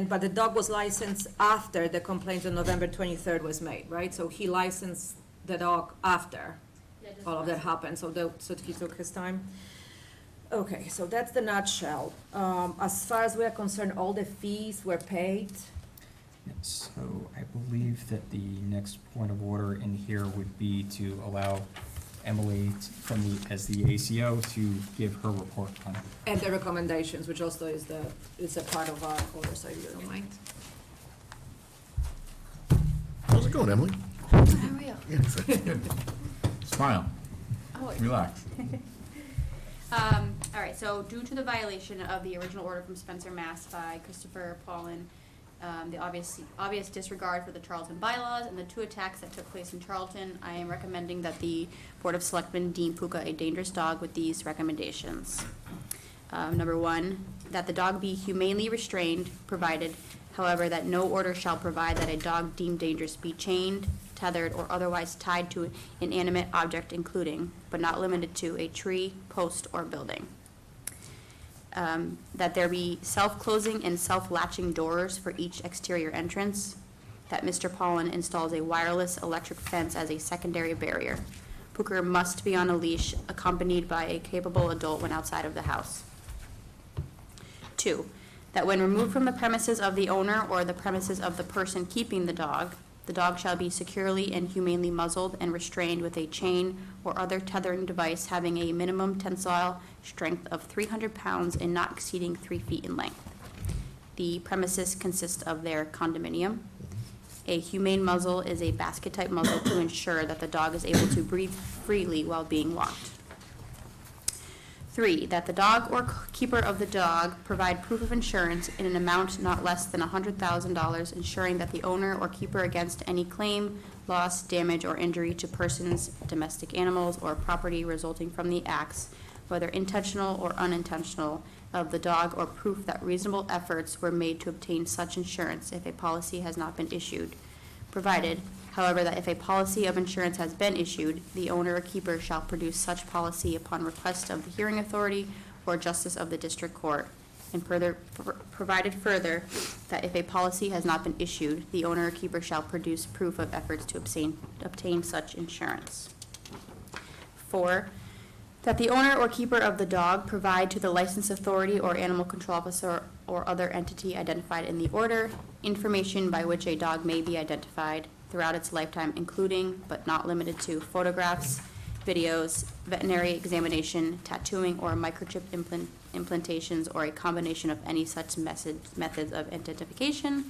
But the dog was licensed after the complaint on November 23rd was made, right? So he licensed the dog after Yeah, just all of that last- happened, so he took his time. Okay, so that's the nutshell. As far as we're concerned, all the fees were paid. So I believe that the next point of order in here would be to allow Emily as the ACO to give her report on it. And the recommendations, which also is a part of our oversight, you don't mind? How's it going, Emily? How are you? Smile, Oh, wait. relax. All right, so due to the violation of the original order from Spencer, Mass. By Christopher Paulin, the obvious disregard for the Charlton bylaws, and the two attacks that took place in Charlton, I am recommending that the Board of Selectmen deem Puka a dangerous dog with these recommendations. Number one, that the dog be humanely restrained, provided, however, that no order shall provide that a dog deemed dangerous be chained, tethered, or otherwise tied to an inanimate object, including, but not limited to, a tree, post, or building. That there be self-closing and self-latching doors for each exterior entrance. That Mr. Paulin installs a wireless electric fence as a secondary barrier. Puka must be on a leash, accompanied by a capable adult when outside of the house. 2, that when removed from the premises of the owner or the premises of the person keeping the dog shall be securely and humanely muzzled and restrained with a chain or other tethering device having a minimum tensile strength of 300 pounds and not exceeding 3 feet in length. The premises consist of their condominium. A humane muzzle is a basket-type muzzle to ensure that the dog is able to breathe freely while being walked. 3, that the dog or keeper of the dog provide proof of insurance in an amount not less than $100,000, ensuring that the owner or keeper against any claim, loss, damage, or injury to persons, domestic animals, or property resulting from the acts, whether intentional or unintentional, of the dog, or proof that reasonable efforts were made to obtain such insurance if a policy has not been issued, provided, however, that if a policy of insurance has been issued, the owner or keeper shall produce such policy upon request of the hearing authority or justice of the district court, and provided further that if a policy has not been issued, the owner or keeper shall produce proof of efforts to obtain such insurance. 4, that the owner or keeper of the dog provide to the licensed authority or animal control officer or other entity identified in the order information by which a dog may be identified throughout its lifetime, including but not limited to photographs, videos, veterinary examination, tattooing, or microchip implantations, or a combination of any such methods of identification.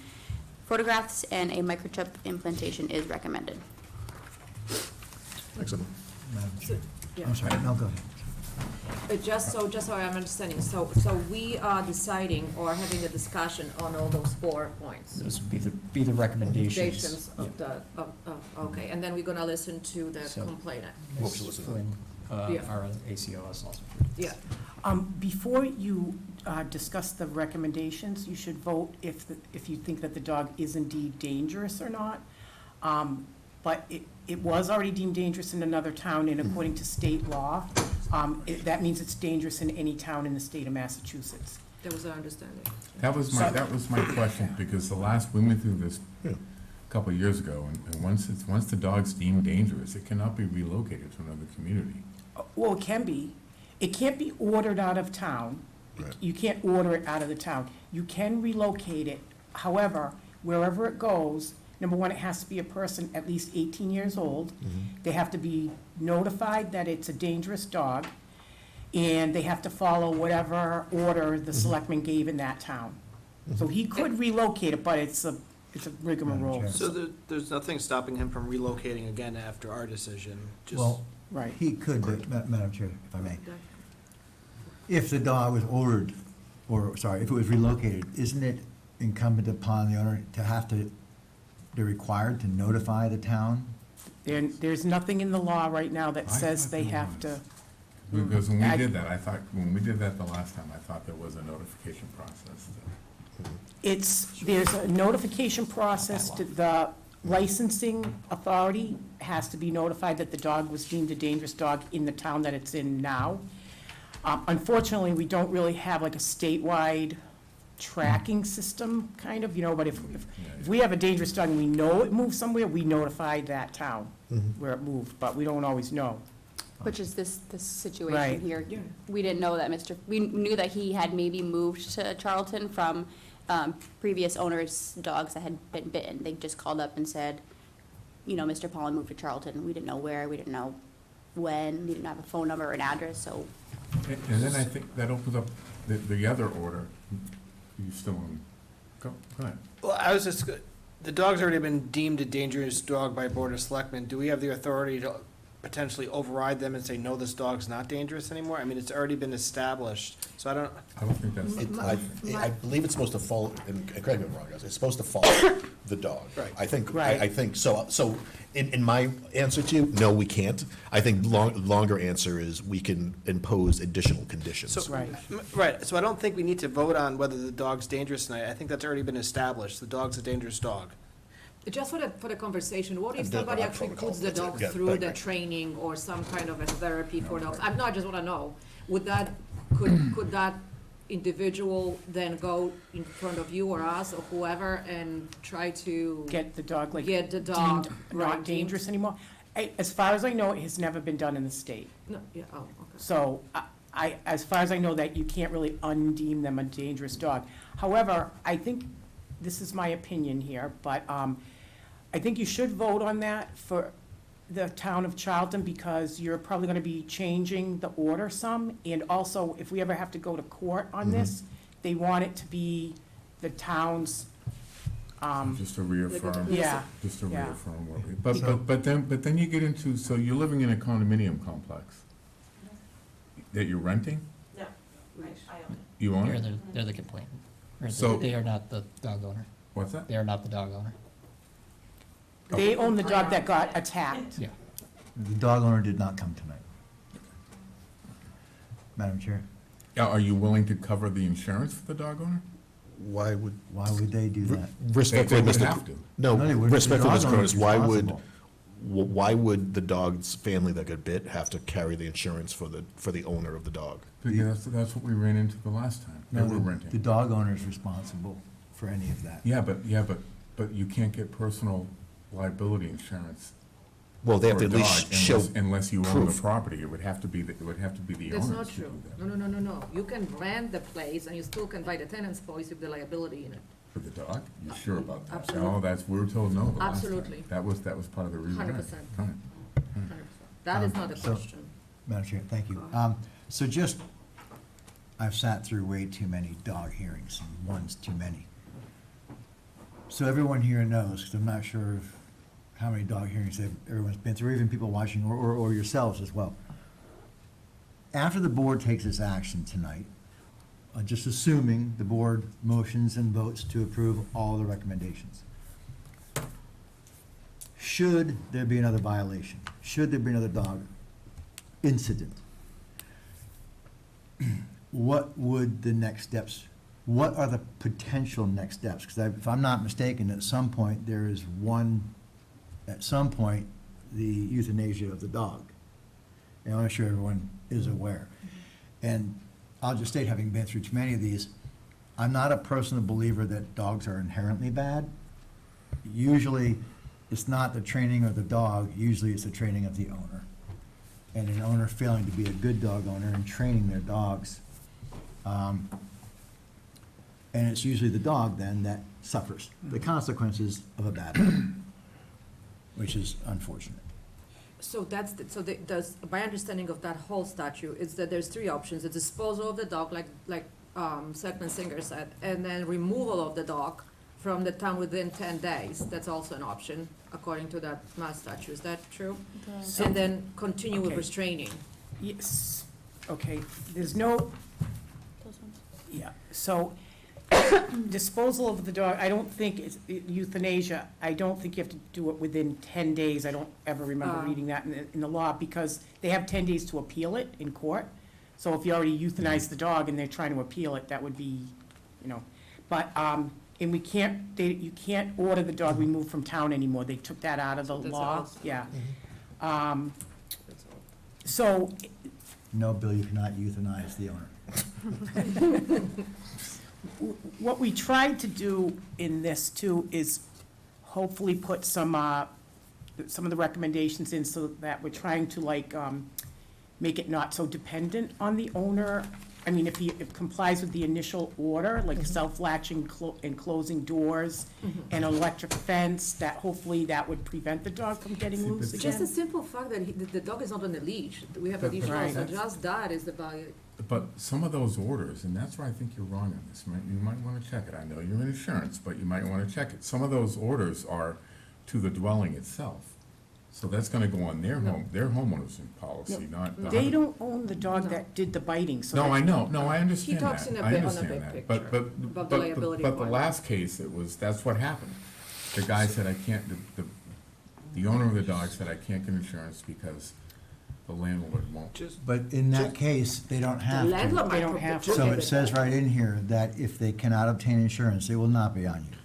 Photographs and a microchip implantation is recommended. Excellent. So, yeah. I'm sorry, no, go ahead. Just so I'm understanding, so we are deciding or having a discussion on all those 4 points? Those would be the recommendations. Recommendations of the, okay, and then we're gonna listen to the So- complainant. What was you listening to? Flynn, Yeah. our ACO is also. Yeah, Before you discuss the recommendations, you should vote if you think that the dog is indeed dangerous or not. But it was already deemed dangerous in another town, and according to state law, that means it's dangerous in any town in the state of Massachusetts. that was our understanding. That was my question, because we went through this a couple of years ago, and once the dog's deemed dangerous, it cannot be relocated to another community. Well, it can be. It can't be ordered out of town. Right. You can't order it out of the town. You can relocate it. However, wherever it goes, number one, it has to be a person at least 18 years old. They have to be notified that it's a dangerous dog, and they have to follow whatever order the selectmen gave in that town. So he could relocate it, but it's a rigmarole. Madam Chair. So there's nothing stopping him from relocating again after our decision, just. Well, Right. he could, but, Madam Chair, if I may. If the dog was ordered, or, sorry, if it was relocated, isn't it incumbent upon the owner to have to, they're required to notify the town? There's nothing in the law right now that I says thought they there have to. was. Because when we I- did that, when we did that the last time, I thought there was a notification process. There's a notification process to the licensing authority has to be notified that the dog was deemed a dangerous dog in the town that it's in now. Unfortunately, we don't really have like a statewide tracking system, kind of, but if we have a dangerous dog and we know it moved somewhere, we notify that town where it moved, but we don't always know. Which is this Right. situation here. We didn't know that we knew that he had maybe moved to Charlton from previous owners' dogs that had been bitten. They just called up and said, Mr. Pollen moved to Charlton. We didn't know where, we didn't know when, we didn't have a phone number or an address, so. And then I think that opens up the other order. You still on, go ahead. Well, I was just, the dog's already been deemed a dangerous dog by Board of Selectmen. Do we have the authority to potentially override them and say, no, this dog's not dangerous anymore? I mean, it's already been established, so I don't. I don't think that's. I believe it's supposed to follow, and correct me if I'm wrong, guys, it's supposed to follow the dog. Right. I think, Right. I think, so in my answer to you, no, we can't. I think longer answer is we can impose additional conditions. So, Right. right, so I don't think we need to vote on whether the dog's dangerous tonight. I think that's already been established. The dog's a dangerous dog. Just for the conversation, what if And the- somebody our actually protocol, puts the that's it. dog Yeah, through right, the right. training or some kind of a therapy for dogs? I just wanna know, could that individual then go in front of you or us or whoever and try to Get the dog like get the dog deemed not not deemed? dangerous anymore. As far as I know, it has never been done in the state. No, yeah, oh, okay. So as far as I know, that you can't really undeem them a dangerous dog. However, I think, this is my opinion here, but I think you should vote on that for the town of Charlton, because you're probably gonna be changing the order some. And also, if we ever have to go to court on this, they want it to be the town's, Just to reaffirm. yeah. Just to Yeah. reaffirm what we, but then you get into, so you're living in a condominium complex that you're renting? No, I own it. You own They're it? the complainant. Or So- they are not the dog owner. What's that? They are not the dog owner. They own the dog that got attacked. Yeah. The dog owner did not come tonight. Madam Chair, Yeah, are you willing to cover the insurance for the dog owner? Why would, why would they do that? respectfully, They would Mr. have to. No, they No, wouldn't. respectfully, The Mr. dog owner's Cronin, responsible. why would the dog's family that got bit have to carry the insurance for the owner of the dog? Because that's what we ran into the last time. They No, were the renting. dog owner's responsible for any of that. Yeah, but you can't get personal liability insurance Well, they have for to a at dog least show unless you own the proof. property. It would have to be the That's owners not to do true. that. No. You can rent the place and you still can buy the tenant's policy with the liability in it. For the dog? You sure about that? Absolutely. No, we were told no the last time. Absolutely. That was part of the reason. 100%. Right. 100%. That is not a So- question. Madam Chair, thank you. So just, I've sat through way too many dog hearings, and one's too many. So everyone here knows, because I'm not sure of how many dog hearings everyone's been through, even people watching, or yourselves as well. After the board takes its action tonight, just assuming the board motions and votes to approve all the recommendations, should there be another violation, should there be another dog incident, what would the next steps, what are the potential next steps? Because if I'm not mistaken, at some point, there is at some point, the euthanasia of the dog. And I'm sure everyone is aware. And I'll just state, having been through too many of these, I'm not a personal believer that dogs are inherently bad. usually, it's not the training of the dog, usually it's the training of the owner. And an owner failing to be a good dog owner and training their dogs. And it's usually the dog then that suffers the consequences of a bad dog, which is unfortunate. So does, my understanding of that whole statute is that there's three options. It's disposal of the dog, like Selectman Singer said, and then removal of the dog from the town within 10 days. That's also an option, according to that mass statute. Is that true? So- And then continue with Okay. restraining. Yes, okay, there's no, Those ones. yeah, so disposal of the dog, I don't think it's euthanasia, I don't think you have to do it within 10 days. I don't ever remember reading that in the law, because they have 10 days to appeal it in court. So if you already euthanized the dog and they're trying to appeal it, that would be, but, and we can't, you can't order the dog removed from town anymore. They took that out of the That's law, all. yeah. So, No, Bill, you cannot euthanize the owner. what we tried to do in this too is hopefully put some of the recommendations in so that we're trying to make it not so dependent on the owner. I mean, if it complies with the initial order, like self-latching and closing doors and an electric fence, that hopefully that would prevent the dog from getting See, loose but- Just the again. simple fact that the dog is not on a leash. We have a leash Right. law, so just that is the value. But some of those orders, and that's where I think you're wrong on this, you might want to check it. I know you're in insurance, but you might want to check it. Some of those orders are to the dwelling itself. So that's going to go on their homeowner's policy, not. the They other- don't own the dog No. that did the biting, so. No, that- I know, no, I understand that. talks in a I bit on the understand big that. picture, about the liability But the part. last case, that's what happened. The guy said, I can't, the owner of the dog said, I can't get insurance because the landlord won't. But in that case, they don't The have to. landlord They might don't have prohibit So it. it says right in here that if they cannot obtain insurance, they will not be on you.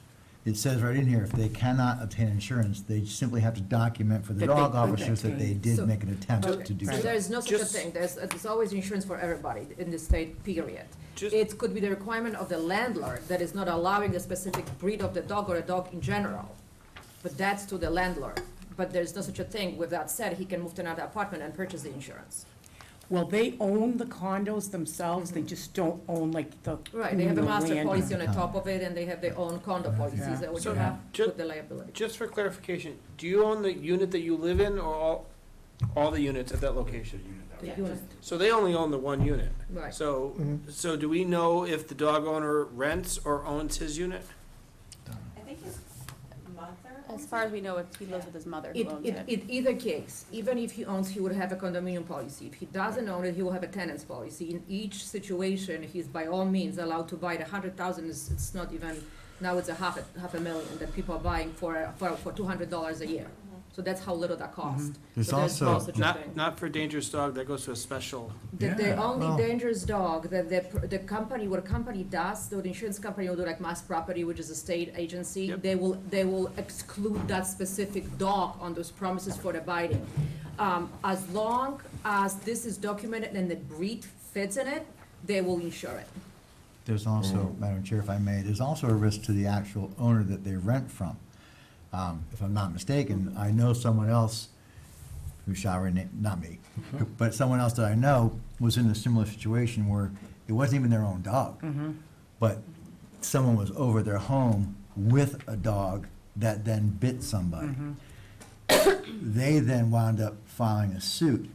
It says right in here, if they cannot obtain insurance, they simply have to document for the That they dog could officers that they So- did make an attempt Okay, to do so so. there is no such a Just- thing, there's always insurance for everybody in the state, period. Just- It could be the requirement of the landlord that is not allowing a specific breed of the dog or a dog in general, but that's to the landlord. But there's no such a thing. With that said, he can move to another apartment and purchase the insurance. Well, they own the condos themselves, they just don't own like the. Right, they have a communal master land. policy on the top of it, and they have their own condo policies Yeah. that would So, have ju- with the liability. Just for clarification, do you own the unit that you live in, or all the units at that location? The unit. So they only own the one unit? Right. So do we know if the dog owner rents or owns his unit? I think his mother. As far as we know, he lives with his mother who owns it. In either case, even if he owns, he would have a condominium policy. If he doesn't own it, he will have a tenant's policy. In each situation, he's by all means allowed to buy it. 100,000 is, it's not even, now it's a half a million that people are buying for $200 a year. So that's how little that costs. There's So no also- such a Not, thing. not for dangerous dog, that goes to a special. The Yeah, only well- dangerous dog that the company, what a company does, the insurance company will do like Mass Property, which is a state agency, Yep. they will exclude that specific dog on those promises for the biting. As long as this is documented and the breed fits in it, they will insure it. There's also, Madam Chair, if I may, there's also a risk to the actual owner that they rent from. If I'm not mistaken, I know someone else who shall remain, not me, but someone else that I know was in a similar situation where it wasn't even their own dog. But someone was over their home with a dog that then bit somebody. They then wound up filing a suit.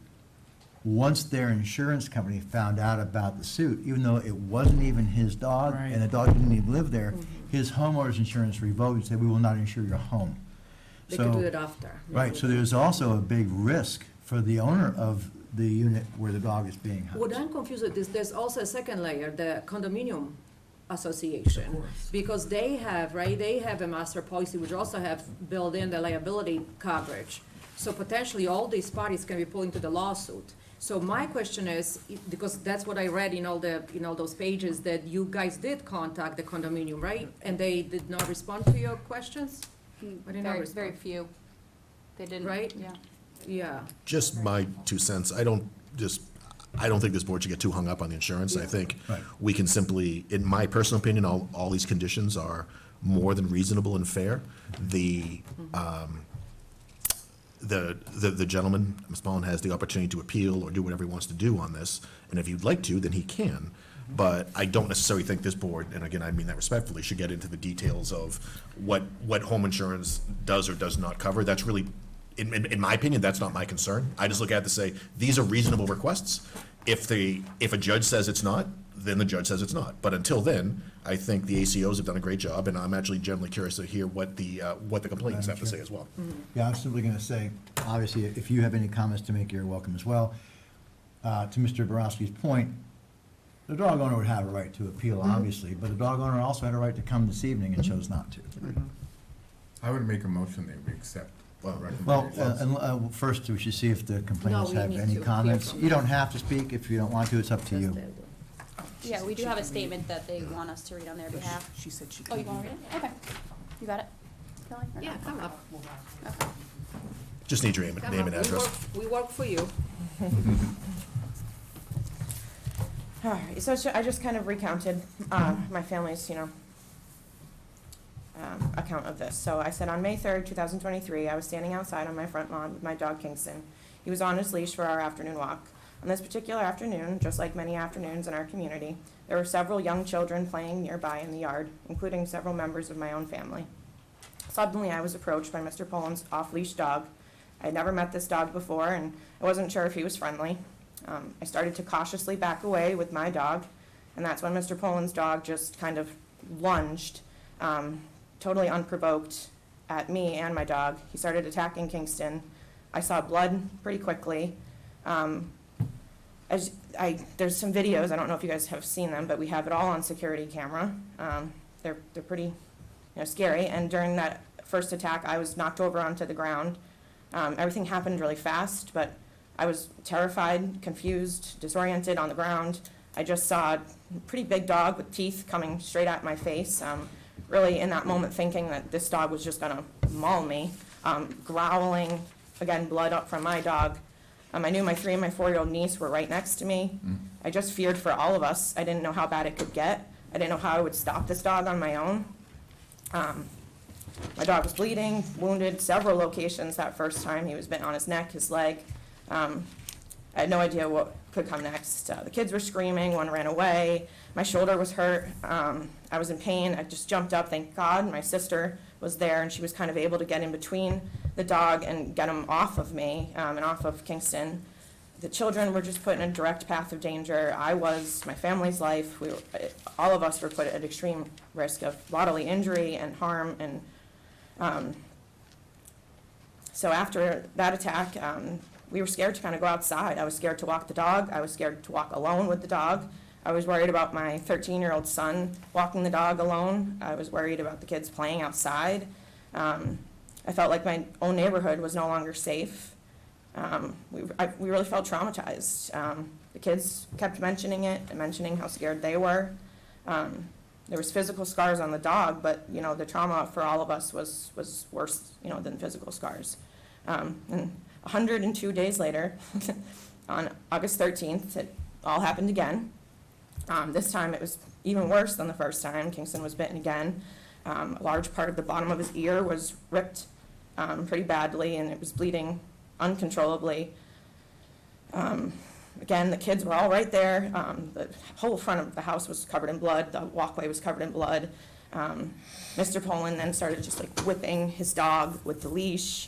Once their insurance company found out about the suit, even though it wasn't even his dog, Right. and the dog didn't even live there, his homeowner's insurance revoked and said, we will not insure your home. They could do So, it after. right, so there's also a big risk for the owner of the unit where the dog is being What housed. I'm confused with is there's also a second layer, the condominium association. Because they have, right, they have a master policy which also have built in the liability coverage. So potentially all these parties can be pulled into the lawsuit. So my question is, because that's what I read in all those pages, that you guys did contact the condominium, right? And they did not respond to your questions? I did not Very, respond. very few. They didn't. Right? Yeah. Yeah. Just my 2 cents, I don't think this board should get too hung up on the insurance. I think Right. we can simply, in my personal opinion, all these conditions are more than reasonable and fair. The gentleman, Mr. Mullen, has the opportunity to appeal or do whatever he wants to do on this, and if he'd like to, then he can. But I don't necessarily think this board, and again, I mean that respectfully, should get into the details of what home insurance does or does not cover. That's really, in my opinion, that's not my concern. I just look at it to say, these are reasonable requests. If a judge says it's not, then the judge says it's not. But until then, I think the ACOs have done a great job, and I'm actually generally curious to hear what the complainants have to say as well. Yeah, I was simply going to say, obviously, if you have any comments to make, you're welcome as well. To Mr. Borowski's point, the dog owner would have a right to appeal, obviously, but the dog owner also had a right to come this evening and chose not to. I would make a motion that we accept the Well, recommendation. first, we should see if the complainants No, we have need any to hear comments. from You don't them. have to speak. If you don't want to, it's up to you. Yeah, we do have a statement that they want us to read on their behalf. She said she Oh, could. you want to read it? Okay. You got it? Kelly? or no? Yeah, come up. Okay. Just need your name and address. We work for you. All right, so I just kind of recounted my family's, account of this. So I said on May 3rd, 2023, I was standing outside on my front lawn with my dog Kingston. He was on his leash for our afternoon walk. On this particular afternoon, just like many afternoons in our community, there were several young children playing nearby in the yard, including several members of my own family. Suddenly, I was approached by Mr. Poland's off-leash dog. I had never met this dog before, and I wasn't sure if he was friendly. I started to cautiously back away with my dog, and that's when Mr. Poland's dog just kind of lunged, totally unprovoked, at me and my dog. He started attacking Kingston. I saw blood pretty quickly. There's some videos, I don't know if you guys have seen them, but we have it all on security camera. They're pretty scary, and during that first attack, I was knocked over onto the ground. Everything happened really fast, but I was terrified, confused, disoriented on the ground. I just saw a pretty big dog with teeth coming straight at my face. Really, in that moment, thinking that this dog was just gonna maul me, growling, again, blood up from my dog. I knew my 3 and my 4-year-old niece were right next to me. I just feared for all of us. I didn't know how bad it could get. I didn't know how I would stop this dog on my own. My dog was bleeding, wounded, several locations that first time. He was bitten on his neck, his leg. I had no idea what could come next. The kids were screaming, one ran away. My shoulder was hurt. I was in pain. I just jumped up, thank God. My sister was there, and she was kind of able to get in between the dog and get him off of me and off of Kingston. The children were just put in a direct path of danger. I was, my family's life, all of us were put at extreme risk of bodily injury and harm. And so after that attack, we were scared to kind of go outside. I was scared to walk the dog. I was scared to walk alone with the dog. I was worried about my 13-year-old son walking the dog alone. I was worried about the kids playing outside. I felt like my own neighborhood was no longer safe. We really felt traumatized. The kids kept mentioning it and mentioning how scared they were. There was physical scars on the dog, but, the trauma for all of us was worse, than physical scars. And 102 days later, on August 13th, it all happened again. This time it was even worse than the first time. Kingston was bitten again. A large part of the bottom of his ear was ripped pretty badly, and it was bleeding uncontrollably. Again, the kids were all right there. The whole front of the house was covered in blood. The walkway was covered in blood. Mr. Poland then started just whipping his dog with the leash.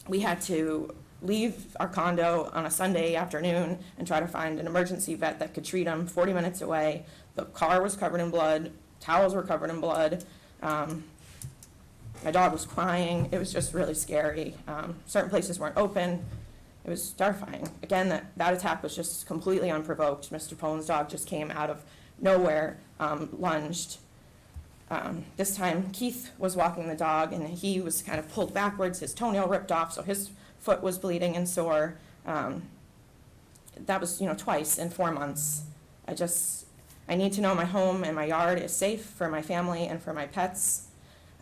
We had to leave our condo on a Sunday afternoon and try to find an emergency vet that could treat him 40 minutes away. The car was covered in blood. Towels were covered in blood. My dog was crying. It was just really scary. Certain places weren't open. It was terrifying. Again, that attack was just completely unprovoked. Mr. Poland's dog just came out of nowhere, lunged. This time, Keith was walking the dog, and he was kind of pulled backwards. His toenail ripped off, so his foot was bleeding and sore. That was, twice in 4 months. I need to know my home and my yard is safe for my family and for my pets.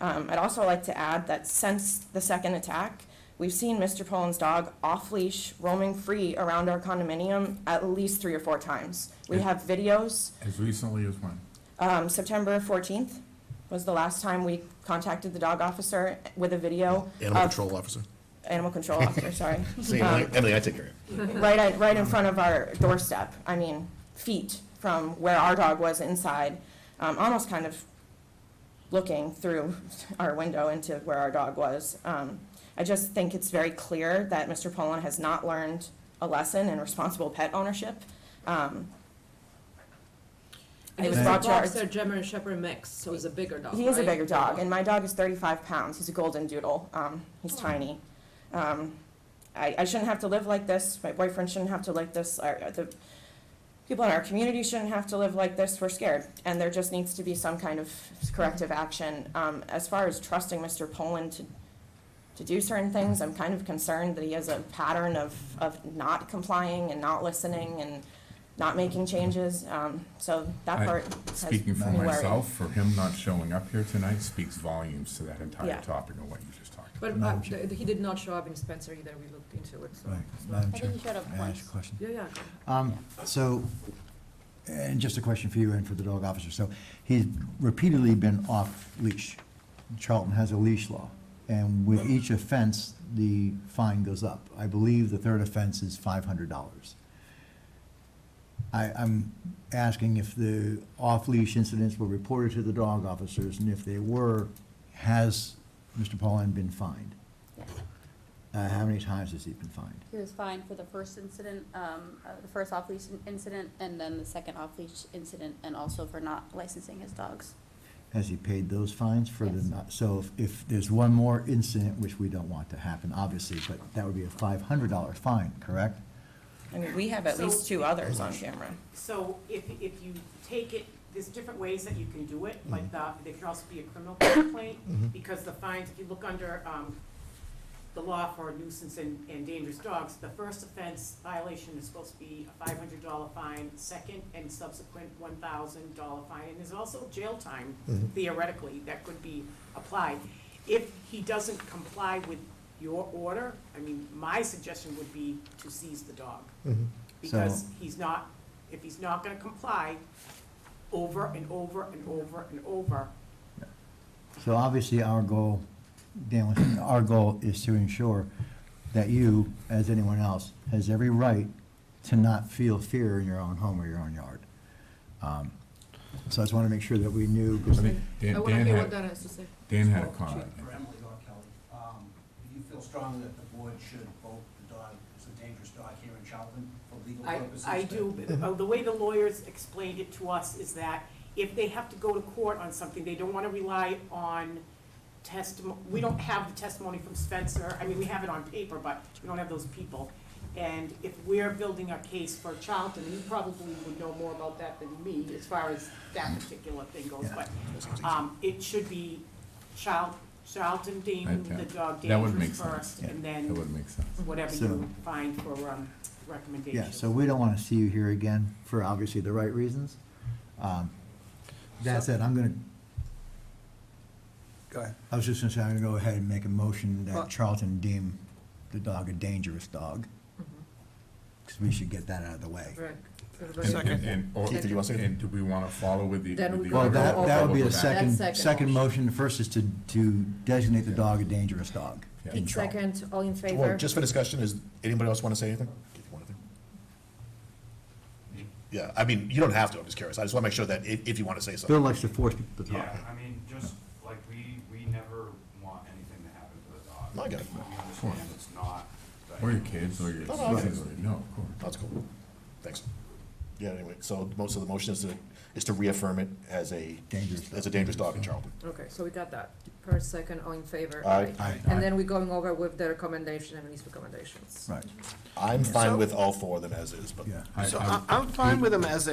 I'd also like to add that since the second attack, we've seen Mr. Poland's dog off-leash, roaming free around our condominium at least 3 or 4 times. We have videos. As recently as when? September 14th. was the last time we contacted the dog officer with a video. Animal of- control officer. Animal control officer, sorry. See, Emily, I take care of you. Right in front of our doorstep, I mean, feet from where our dog was inside, almost kind of looking through our window into where our dog was. I just think it's very clear that Mr. Poland has not learned a lesson in responsible pet ownership. He was brought to our- They're German Shepherd mix, so it's a bigger dog, He is a right? bigger dog, and my dog is 35 pounds. He's a golden doodle. He's tiny. I shouldn't have to live like this. My boyfriend shouldn't have to like this. The people in our community shouldn't have to live like this. We're scared, and there just needs to be some kind of corrective action. As far as trusting Mr. Poland to do certain things, I'm kind of concerned that he has a pattern of not complying and not listening and not making changes. So that part has Speaking for me worried. myself, for him not showing up here tonight speaks volumes to that entire Yeah. topic of what you just talked about. But Madam Chair. he did not show up in Spencer either, we looked into it, so. Right, it's Madam not- Chair, he showed up may I ask once. a question? Yeah. So, and just a question for you and for the dog officer. So he's repeatedly been off leash. Charlton has a leash law, and with each offense, the fine goes up. I believe the third offense is $500. I'm asking if the off-leash incidents were reported to the dog officers, and if they were, has Mr. Poland been fined? Yes. How many times has he been fined? He was fined for the first incident, the first off-leash incident, and then the second off-leash incident, and also for not licensing his dogs. Has he paid those fines for the, Yes. so if there's one more incident, which we don't want to happen, obviously, but that would be a $500 fine, correct? I mean, we have at least 2 others on camera. So if you take it, there's different ways that you can do it, like there can also be a criminal complaint, because the fines, if you look under, the law for nuisance and dangerous dogs, the first offense violation is supposed to be a $500 fine, second and subsequent $1,000 fine, and there's also jail time theoretically that could be applied. If he doesn't comply with your order, I mean, my suggestion would be to seize the dog. Because So- if he's not gonna comply over and over and over and over, So obviously, our goal, Dan, our goal is to ensure that you, as anyone else, has every right to not feel fear in your own home or your own yard. So I just want to make sure that we knew. I think Dan I wanna hear what Dan Dan has to say. had a comment. For Emily or Kelly, do you feel strongly that the board should vote the dog is a dangerous dog here in Charlton for legal purposes? I do, the way the lawyers explained it to us is that if they have to go to court on something, they don't wanna rely on testimony. We don't have the testimony from Spencer, I mean, we have it on paper, but we don't have those people. And if we're building a case for Charlton, you probably would know more about that than me as far as that particular thing goes, but, it should be Charlton deemed the dog That would dangerous make first, sense. and That then would make sense. whatever So- you find for, recommendations. Yeah, so we don't want to see you here again for obviously the right reasons. That said, I'm going to, Go ahead. I was just going to say, I'm going to go ahead and make a motion Well- that Charlton deem the dog a dangerous dog. Because we should get that out of the way. Right. Keith, did you want to say anything? And do we want to follow with the? Then with we the go Well, order that or would be go a back? second, That's second second motion. First is to designate the dog a dangerous dog. Yeah. in Charlton. Second, all in Well, favor? just for discussion, is anybody else want to say anything? Keith, you want anything? Yeah, I mean, you don't have to, I'm just curious. I just want to make sure that if you want to say Bill something. likes to force people to talk. Yeah, I mean, just like we never want anything to happen to the dog. No, I get it. We understand it's not. Or your kids, or your. No, no, I get it. No, of course. That's cool. Thanks. Yeah, anyway, so most of the motion is to reaffirm it as a dangerous dog in Charlton. Okay, so we got that. First, second, all in favor? Aye. Aye. And then we're going over with the recommendation and these recommendations. Right. I'm fine So- with all 4 of them as is, but. Yeah. So I'm fine with them as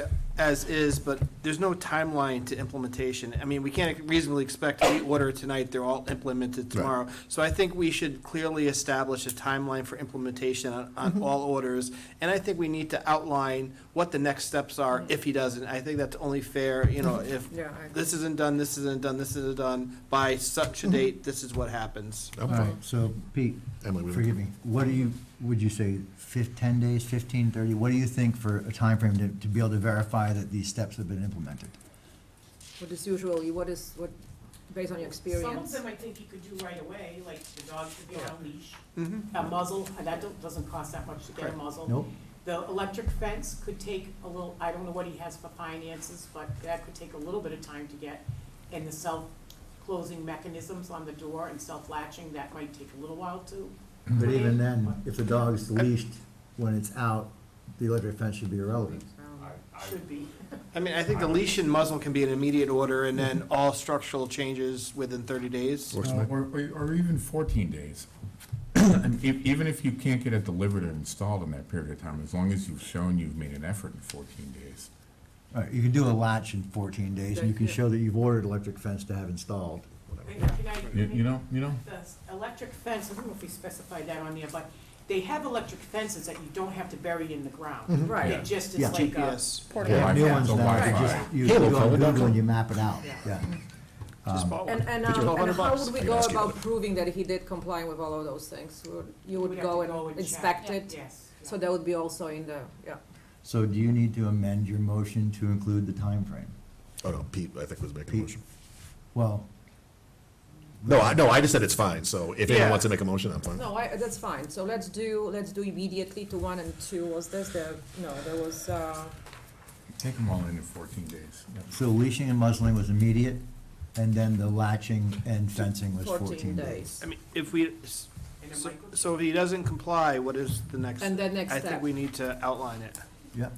is, but there's no timeline to implementation. I mean, we can't reasonably expect the order tonight, they're all implemented tomorrow. So I think we should clearly establish a timeline for implementation on all orders. And I think we need to outline what the next steps are if he doesn't. I think that's only fair, you know, if Yeah, I agree. this isn't done, this isn't done, this isn't done, by such a date, this is what happens. I'm All fine. right, so Pete, Emily, what do you- forgive me, what do you, would you say, 10 days, 15, 30? What do you think for a timeframe to be able to verify that these steps have been implemented? What is usually, what based on your Some of experience? them I think you could do right away, like the dog should be on a leash. Mhm. A muzzle, that doesn't cost that much to get a Right. muzzle. Nope. The electric fence could take a little, I don't know what he has for finances, but that could take a little bit of time to get. And the self-closing mechanisms on the door and self-latching, that might take a little while too. But even then, if the dog's leashed when it's out, the electric fence should be irrelevant. Should be. I mean, I think the leash and muzzle can be an immediate order, and then all structural changes within 30 days. Or even 14 days. And even if you can't get it delivered or installed in that period of time, as long as you've shown you've made an effort in 14 days. All right, you can do a latch in 14 days, and you can Yeah. show that you've ordered electric fence to have installed. You know? The electric fence, I don't know if we specified that on there, but they have electric fences that you don't have to bury in the ground. Right. It just Yeah. is like a. GPS. Yeah, new ones The now, you Wi-Fi. just, you Halo go on code, Google that's and you map it out, yeah. Just bought one. And $1,200 how bucks. would we I go gotta skip about it. proving that he did comply with all of those things? You would We'd have go to and check. inspect it? Yes. So that would be also in the, yeah. So do you need to amend your motion to include the time frame? Oh, no, Pete, I think, was making a Pete. motion. Well, No, I just said it's fine, so if anyone Yeah. wants to make a motion, I'm fine. No, that's fine. So let's do immediately to 1 and 2. Was this there was, Take them all in 14 days. so leashing and muzzling was immediate, and then the latching and fencing was 14 days. I mean, if we, And a so- microchip. so if he doesn't comply, what is the next? and then next I step? think we need to outline it. Yep.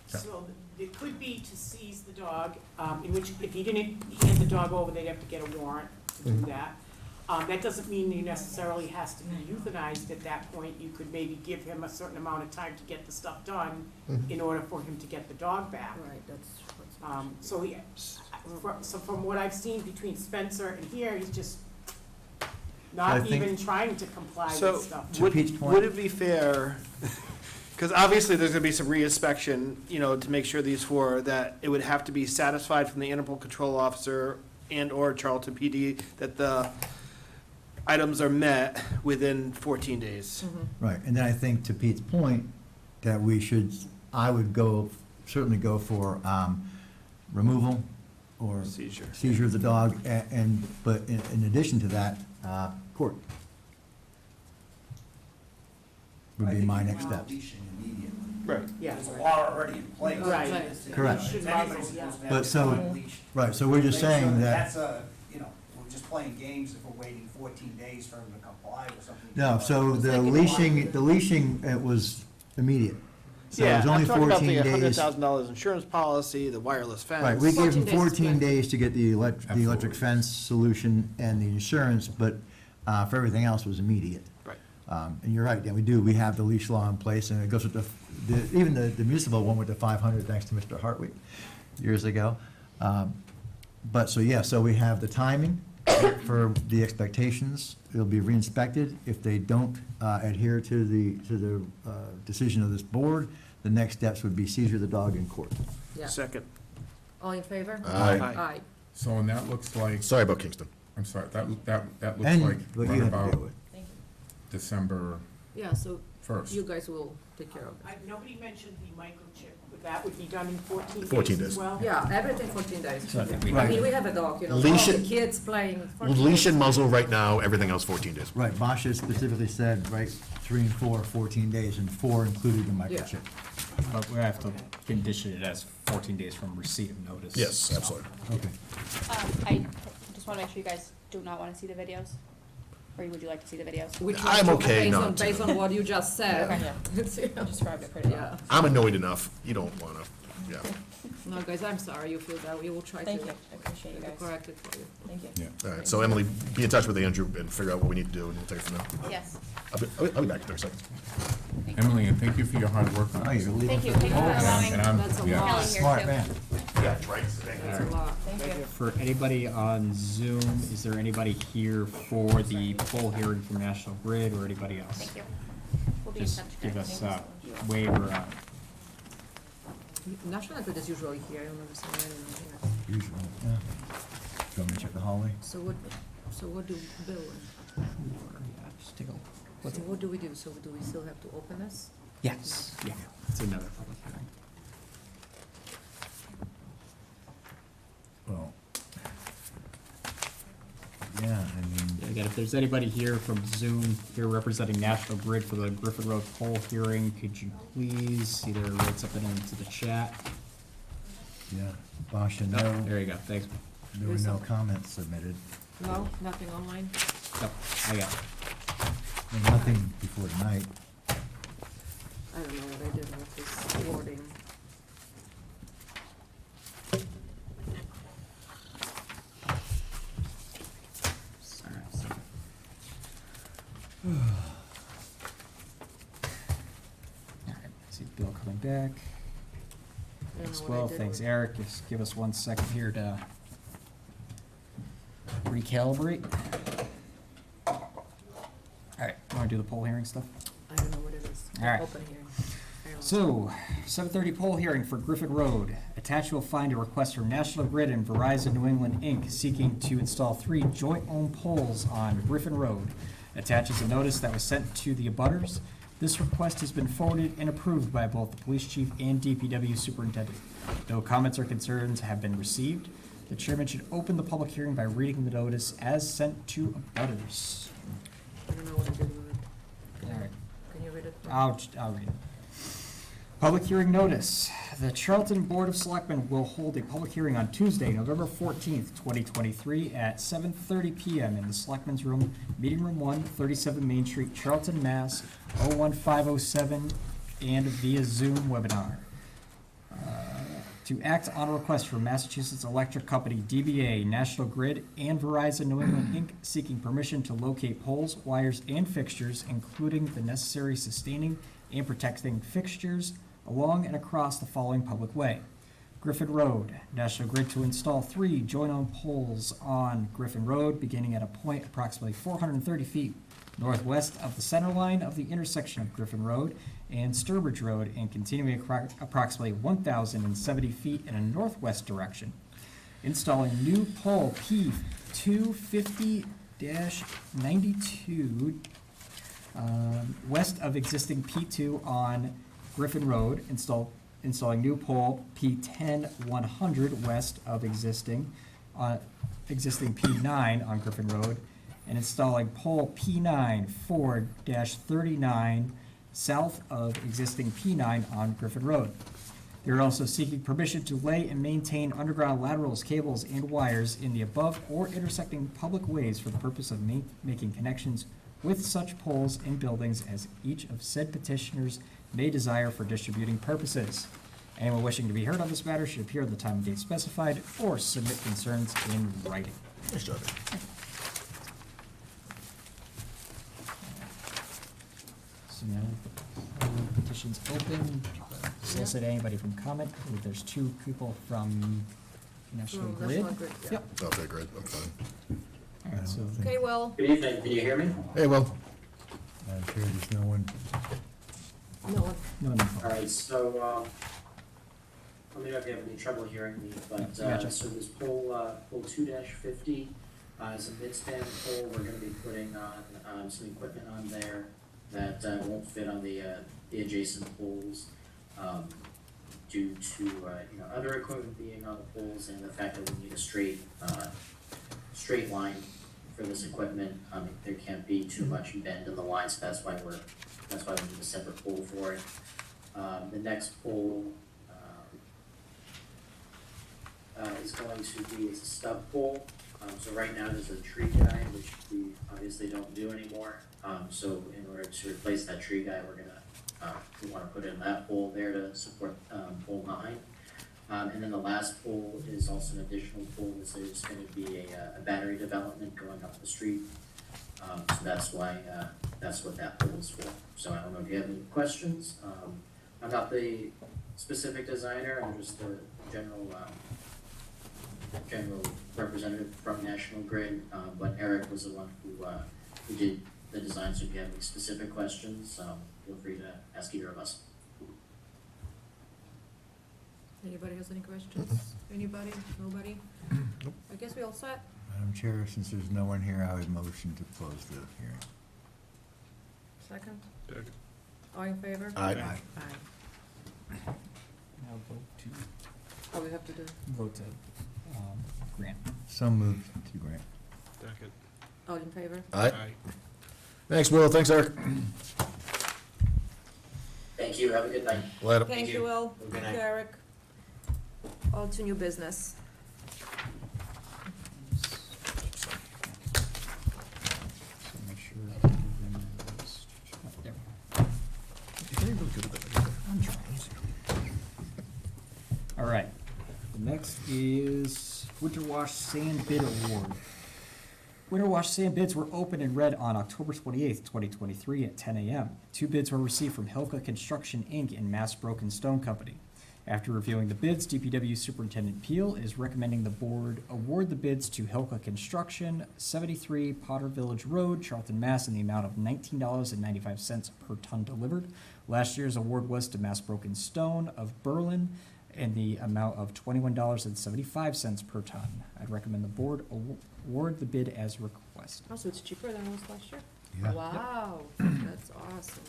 So it could be to seize the dog, in which if he didn't hand the dog over, they'd have to get a warrant to do that. That doesn't mean he necessarily has to be euthanized at that point. You could maybe give him a certain amount of time to get the stuff done in order for him to get the dog back. Right, So from what I've seen between Spencer and here, he's just I not think- even trying to comply So, with stuff. To Pete's point- would it be fair, because obviously there's gonna be some reinspection, to make sure these four, that it would have to be satisfied from the animal control officer and/or Charlton PD that the items are met within 14 days. Right, and then I think to Pete's point, that I would certainly go for removal or Seizure. of the dog, but in addition to that, court would be my next step. Right. Yeah. There's a law already in place. Right. Correct. It's anybody's supposed to have But so, a leash. right, so we're just Make sure saying that, That's we're just playing games if we're waiting 14 days for him to comply with something. no, so the leashing, it was immediate. So it Yeah, was I'm only talking about 14 the days. $100,000 insurance policy, the wireless fence. Right, we gave 14 them days 14 to- days to get the electric Absolutely. fence solution and the insurance, but for everything else was immediate. Right. And you're right, Dan, we have the leash law in place, and it goes with even the municipal one with the 500, thanks to Mr. Hartwig years ago. But, so we have the timing for the expectations. It'll be re-inspected. If they don't adhere to the decision of this board, the next steps would be seizure of the dog in court. Yeah. Second. All in favor? Aye. Aye. So, and that looks like, Sorry about Kingston. I'm sorry, that looks And like what right you have to about deal with. December Yeah, so 1st. you guys will take care of it. Nobody mentioned the microchip, but that would be done in 14 14 days as days. well? Yeah, everything 14 days. So I think we I have- mean, we have a dog, Leash all the it- kids playing. 14 Leash days. and muzzle right now, everything else 14 days. Right, Basha specifically said, right, 3 and 4, 14 days, and 4 included the microchip. But we have to condition it as 14 days from receipt of notice. Yes, absolutely. Okay. I just want to make sure you guys do not want to see the videos, or would you like to see the videos? We try I'm to- okay based on- not to. Based on what you just said. Okay. It's, you know, Described it pretty well. Yeah. I'm annoyed enough, you don't wanna, yeah. No, guys, I'm sorry you feel that. We will try to Thank you, I appreciate you guys. correct it for you. Thank you. Yeah. All right, so Emily, be in touch with Andrew and figure out what we need to do, and we'll take it from there. Yes. I'll be back in 30 seconds. Emily, and thank you for your hard work on Oh, this. you're leaving Thank you, for- thank you for Okay. allowing And I'm- That's a yeah. lot. Helen here Smart too. man. Yeah, right, thank That's a lot. Thank you. For anybody on Zoom, is there anybody here for the full hearing from National Grid or anybody else? Thank you. We'll be in Just touch. give guys. us Thank a you. wave or a National Grid is usually here. I don't remember seeing anyone here. Usually, yeah. Go and check the hallway. So what do Bill? just take a, So what do we do? So do we still have to open this? yes, yeah, it's another public hearing. Well, Again, if there's anybody here from Zoom here representing National Grid for the Griffin Road poll hearing, could you please either write something into the chat? Yeah, Basha, Oh, no, there you go, thanks. there were no comments submitted, No, nothing online? Oh, I got it. and nothing before tonight. I don't know what I did with this wording. Alright, see Bill coming back. I don't As know what I well, did thanks with- Eric, just give us 1 second here to recalibrate. Alright, wanna do the poll hearing stuff? I don't know what it is. All right. Open hearing. I don't know. So, 7:30 poll hearing for Griffin Road. Attached will find a request from National Grid and Verizon New England, Inc. seeking to install 3 joint-owned poles on Griffin Road. Attaches a notice that was sent to the abutters. This request has been forwarded and approved by both the police chief and DPW superintendent. No comments or concerns have been received. The chairman should open the public hearing by reading the notice as sent to abutters. I don't know what I did with it. All right. Can you read it? I'll read it. Public hearing notice. The Charlton Board of Selectmen will hold a public hearing on Tuesday, November 14th, 2023, at 7:30 PM in the Selectmen's Room, Meeting Room 1, 37 Main Street, Charlton, Mass. 01507, and via Zoom webinar. To act on a request from Massachusetts Electric Company, DBA, National Grid, and Verizon New England, Inc., seeking permission to locate poles, wires, and fixtures, including the necessary sustaining and protecting fixtures along and across the following public way. Griffin Road, National Grid to install 3 joint-owned poles on Griffin Road, beginning at a point approximately 430 feet northwest of the center line of the intersection of Griffin Road and Sturbridge Road, and continuing approximately 1,070 feet in a northwest direction. Installing new pole P250-92 west of existing P2 on Griffin Road. Installing new pole P10-100 west of existing P9 on Griffin Road, and installing pole P9 4-39 south of existing P9 on Griffin Road. They are also seeking permission to lay and maintain underground laterals, cables, and wires in the above or intersecting public ways for the purpose of making connections with such poles and buildings as each of said petitioners may desire for distributing purposes. Anyone wishing to be heard on this matter should appear at the time and date specified or submit concerns in writing. Nice job. So now, petition's open, solicit anybody from comment. I believe there's 2 people from National From Grid. National Grid, yeah. Yep. Okay, great, I'm fine. All right, so, Okay, well, Good evening, can you hear me? Hey, well, Madam Chair, there's no one, no, no. All right, so, let me know if you have any trouble hearing me, but, Gotcha. so this pole 2-50, is a midspan pole. We're gonna be putting on, some equipment on there that, won't fit on the adjacent poles, due to, other equipment being on the poles and the fact that we need a straight line for this equipment. There can't be too much bend in the lines, so that's why we need a separate pole for it. The next pole, is going to be, it's a stub pole. So right now there's a tree guy, which we obviously don't do anymore. So in order to replace that tree guy, we wanna put in that pole there to support, pole 9. And then the last pole is also an additional pole. This is gonna be a battery development going up the street. So that's why, that's what that pole is for. So I don't know if you have any questions. I'm not the specific designer, I'm just the general representative from National Grid, but Eric was the one who did the design, so if you have any specific questions, feel free to ask either of us. anybody has any questions? Anybody? Nobody? I guess we all set? Madam Chair, since there's no one here, I would motion to close the hearing. Second? All in favor? Aye. Aye. Aye. Now vote to Oh, we have to do, grant. So moved to grant. All in favor? Aye. Thanks, Will. Thanks, Eric. Thank you, have a good night. Later. Thank you, Will. Good Thank night. you, Eric. On to new business. So make sure. There. All right. The next is Winter Wash Sand Bid Award. Winter Wash Sand bids were opened and read on October 28th, 2023 at 10 a.m. 2 bids were received from Hilka Construction, Inc. and Mass Broken Stone Company. After reviewing the bids, DPW Superintendent Peel is recommending the board award the bids to Hilka Construction, 73 Potter Village Road, Charlton, Mass. In the amount of $19.95 per ton delivered. Last year's award was to Mass Broken Stone of Berlin in the amount of $21.75 per ton. I'd recommend the board award the bid as requested. Also, it's cheaper than it was last year? Yeah. Wow, that's awesome.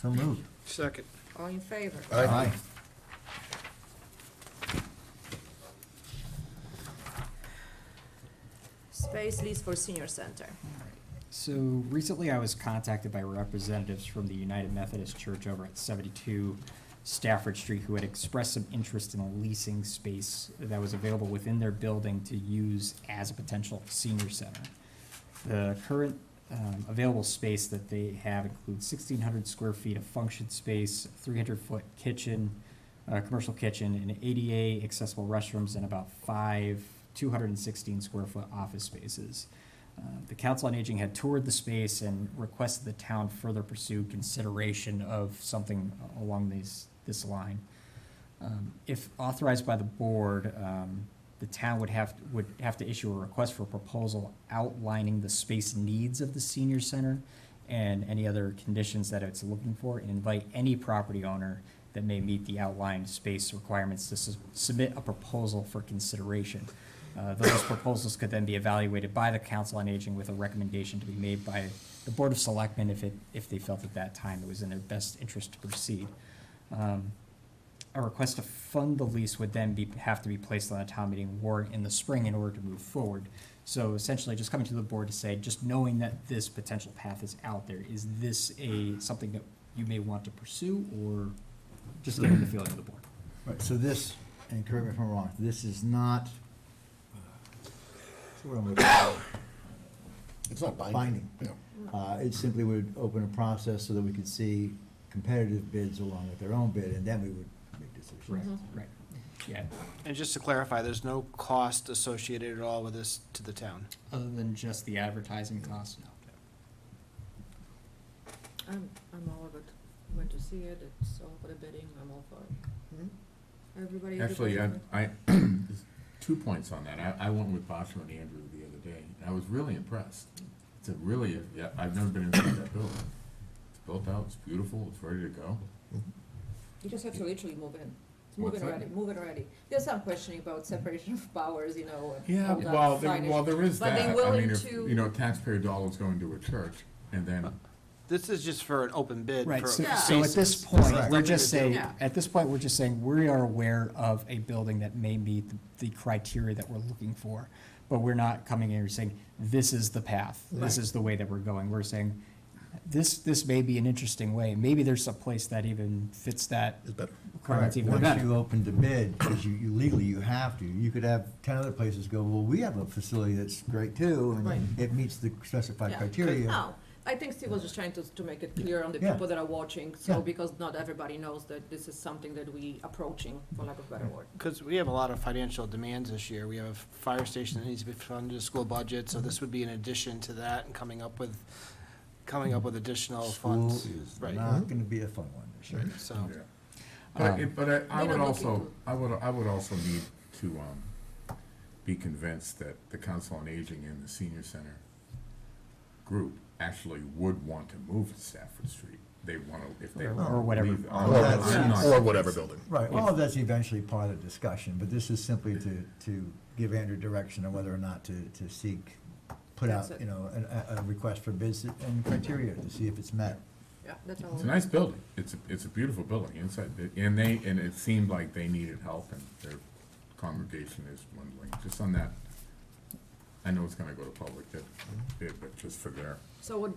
So moved. Second. All in favor? Aye. Space lease for senior center. So recently I was contacted by representatives from the United Methodist Church over at 72 Stafford Street who had expressed some interest in a leasing space that was available within their building to use as a potential senior center. The current available space that they have includes 1,600 square feet of function space, 300-foot kitchen, commercial kitchen, and ADA accessible restrooms, and about 5 216 square foot office spaces. The Council on Aging had toured the space and requested the town further pursue consideration of something along this line. If authorized by the board, the town would have to issue a request for a proposal outlining the space needs of the senior center and any other conditions that it's looking for, and invite any property owner that may meet the outlined space requirements to submit a proposal for consideration. Those proposals could then be evaluated by the Council on Aging with a recommendation to be made by the Board of Selectmen if they felt at that time it was in their best interest to proceed. A request to fund the lease would then have to be placed on a town meeting warrant in the spring in order to move forward. So essentially, just coming to the board to say, just knowing that this potential path is out there, is this something that you may want to pursue, or just getting the feeling of the board? Right, so this, and correct me if I'm wrong, this is not, what I'm looking for. It's not binding. Yeah. It simply would open a process so that we could see competitive bids along with their own bid, and then we would make decisions. Right, yeah. And just to clarify, there's no cost associated at all with this to the town? Other than just the advertising cost? I'm all of it. Went to see it, it's all for the bidding, I'm all for it. Everybody? Actually, there's 2 points on that. I went with Basha and Andrew the other day, and I was really impressed. It's I've never been inside that building. It's built out, it's beautiful, it's ready to go. You just have to literally move in. What's that? Move it already. There's some questioning about separation of powers, and Yeah, all that well, side there is But that. they I willing mean, if, to- taxpayer dollars going to a church, and then, This is just for an open bid. Right, for so Yeah. at this spaces. point, This has we're nothing just to do- saying, Yeah. at this point, we're just saying, we are aware of a building that may meet the criteria that we're looking for. But we're not coming in and saying, this is the path, this is the way that we're going. We're saying, this may be an interesting way. Maybe there's a place that even fits that It's better. requirement even Once better. you open the bid, because you legally, you have to, you could have 10 other places go, well, we have a facility that's great too, Right. and it meets the specified Yeah. criteria. No, I think Steve was just trying to make it clear on the Yeah. people that are watching, Yeah. so, because not everybody knows that this is something that we approaching, for lack of a better word. Because we have a lot of financial demands this year. We have a fire station that needs to be funded, a school budget, so this would be in addition to that, and coming up with additional School funds. is Right. not gonna be a fun one this year. So, but I We're would not also, looking I would also need to, be convinced that the Council on Aging and the Senior Center group actually would want to move to Stafford Street. They want to, if they. Or whatever. leave- Or I'm not- Or whatever building. Right, all of that's eventually part of the discussion, but this is simply to give Andrew direction on whether or not to seek, put That's out, it. a request for bids and criteria to see if it's met. Yeah, that's all. It's a nice building. It's a beautiful building inside, and it seemed like they needed help, and their congregation is dwindling, just on that. know it's gonna go to public bid, but just for their, So what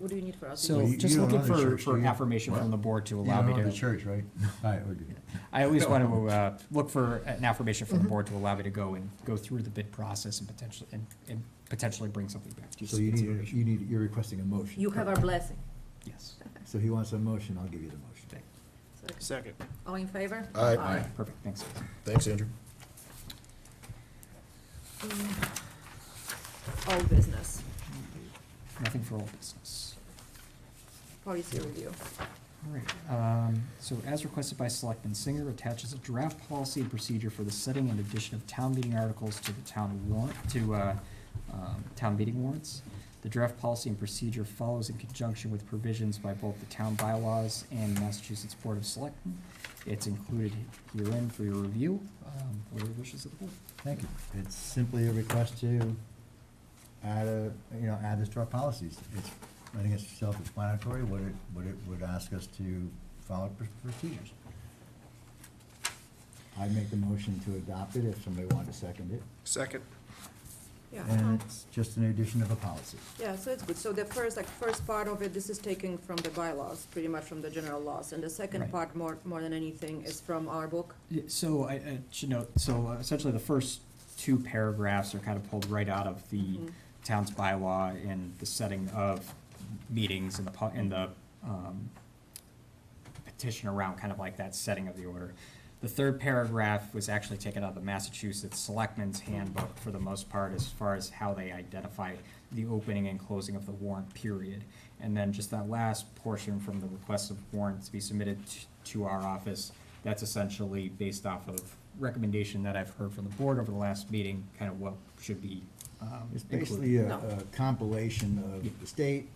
do you need for us? So you just don't looking own the church, do for you? affirmation from What? the board to You allow me don't own to. the church, right? All right, we're good. I always want to look for an affirmation from the board to allow me to go through the bid process and potentially bring something back to you. So you're requesting a motion. You have our blessing. Yes. So he wants a motion, I'll give you the motion. Second. All in favor? Aye. Perfect, thanks. Thanks, Andrew. All business, Nothing for old business. policy review. All right, so as requested by Selectman Singer, attaches a draft policy and procedure for the setting and addition of town meeting articles to the town warrant, town meeting warrants. The draft policy and procedure follows in conjunction with provisions by both the town bylaws and Massachusetts Board of Selectmen. It's included herein for your review. What are the wishes of the board? Thank you. It's simply a request to add this to our policies. I think it's self-explanatory, what it would ask us to follow procedures. I'd make the motion to adopt it if somebody wanted to second it. Second. Yeah. And it's just an addition of a policy. Yeah, so it's good. So the first part of it, this is taken from the bylaws, pretty much from the general laws. And the second Right. part, more than anything, is from our book. Yeah, so I should note, so essentially the first two paragraphs are kind of pulled right out of the town's bylaw and the setting of meetings and the petition around kind of like that setting of the order. The third paragraph was actually taken out of the Massachusetts Selectmen's Handbook for the most part, as far as how they identify the opening and closing of the warrant period. And then just that last portion from the request of warrants to be submitted to our office, that's essentially based off of recommendation that I've heard from the board over the last meeting, kind of what should be It's included. basically a compilation of the state,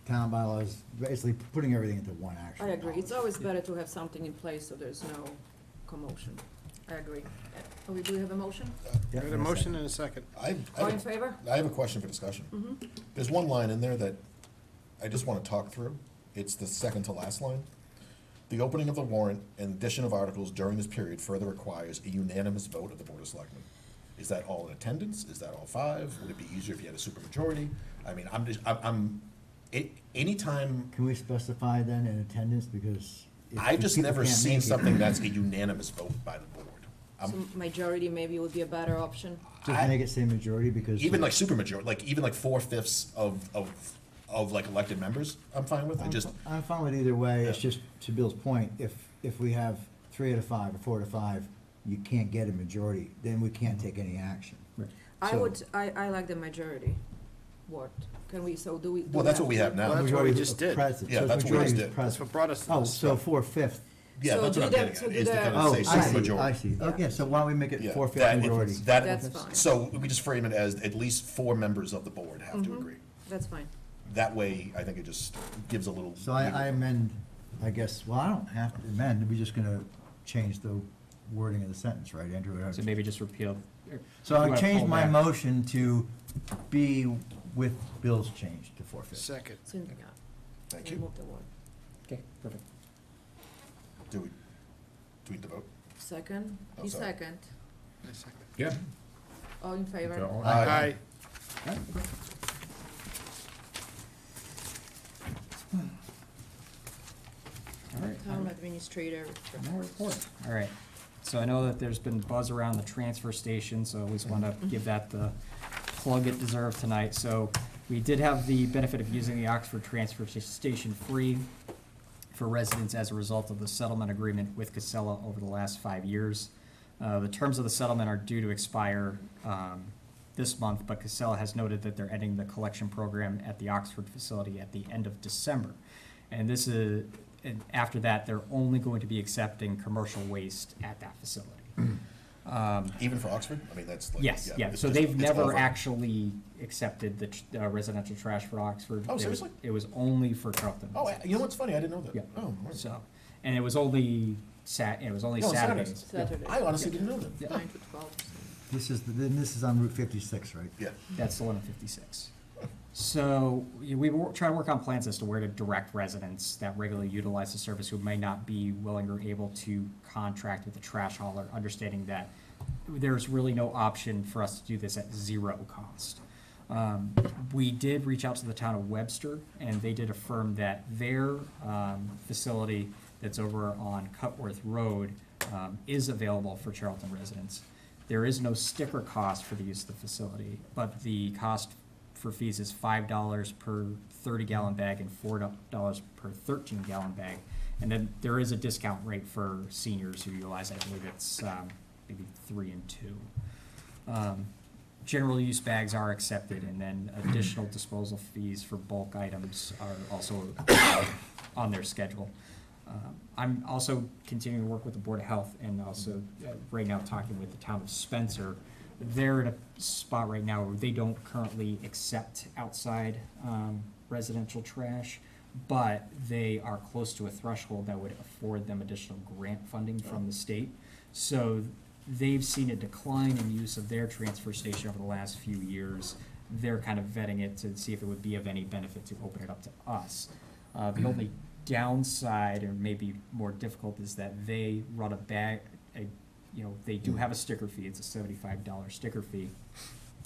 town bylaws, basically putting everything into one action. I agree. It's always better to have something in place so there's no commotion. I agree. Do we have a motion? Yeah, We had a motion and a second. All in favor? I have a question for discussion. Mhm. There's one line in there that I just want to talk through. It's the second to last line. The opening of the warrant and addition of articles during this period further requires a unanimous vote of the Board of Selectmen. Is that all in attendance? Is that all five? Would it be easier if you had a supermajority? I mean, anytime, Can we specify then in attendance, because if I've just people never can't seen make it- something that's a unanimous vote by the board. So majority maybe would be a better option. Just make it say majority, because. Even like supermajority, like even like 4/5 of like elected members, I'm fine with. I'm fine with either way, it's just, to Bill's point, if we have 3 out of 5 or 4 out of 5, you can't get a majority, then we can't take any action. I like the majority word. Can we, so do we? Well, that's what we have now. Well, that's what we just did. Present. Yeah, So that's what we majority just is did. present. That's what brought us to Oh, this. so 4/5. Yeah, So that's do what I'm that- getting so at, do is to that- kind Oh, of say I see, supermajority. I see. Okay, so why don't we make it Yeah, 4/5 that- majority? That's fine. So we just frame it as at least 4 members of the board have to agree. That's fine. That way, I think it just gives a little. So I amend, I guess, well, I don't have to amend, we're just gonna change the wording of the sentence, right, Andrew? So maybe just repeal. So I changed my motion to be with Bill's change to 4/5. Second. Thank you. Remove the word. Okay, perfect. Do we need to vote? Second, Oh, he sorry. second. I second. yeah. All in favor? Okay, all- Aye. All right. Town administrator. No report. All right. So I know that there's been buzz around the transfer station, so I always want to give that the plug it deserved tonight. So we did have the benefit of using the Oxford Transfer Station free for residents as a result of the settlement agreement with Casella over the last 5 years. The terms of the settlement are due to expire this month, but Casella has noted that they're ending the collection program at the Oxford facility at the end of December. And this is, and after that, they're only going to be accepting commercial waste at that facility. Even for Oxford? I mean, that's like. Yes, yeah, it's so just- they've it's never over. actually accepted the residential trash for Oxford. Oh, It was- seriously? It was only for Charlton. Oh, you know what's funny? I didn't know that. Yeah. Oh, right. So, and it was only No, Saturdays. Saturdays. Saturday. I honestly didn't know that. Yeah. 9 to 12. This is on Route 56, right? Yeah. That's the one at 56. So we were trying to work on plans as to where to direct residents that regularly utilize the service who may not be willing or able to contract with the trash hauler, understanding that there's really no option for us to do this at zero cost. We did reach out to the town of Webster, and they did affirm that their facility that's over on Cutworth Road is available for Charlton residents. There is no sticker cost for the use of the facility, but the cost for fees is $5 per 30-gallon bag and $4 per 13-gallon bag. And then there is a discount rate for seniors who utilize, I believe it's maybe 3 and 2. General use bags are accepted, and then additional disposal fees for bulk items are also on their schedule. I'm also continuing to work with the Board of Health and also right now talking with the town of Spencer. They're at a spot right now where they don't currently accept outside residential trash, but they are close to a threshold that would afford them additional grant funding from the state. So they've seen a decline in use of their transfer station over the last few years. They're kind of vetting it to see if it would be of any benefit to open it up to us. The only downside, or maybe more difficult, is that they run they do have a sticker fee. It's a $75 sticker fee.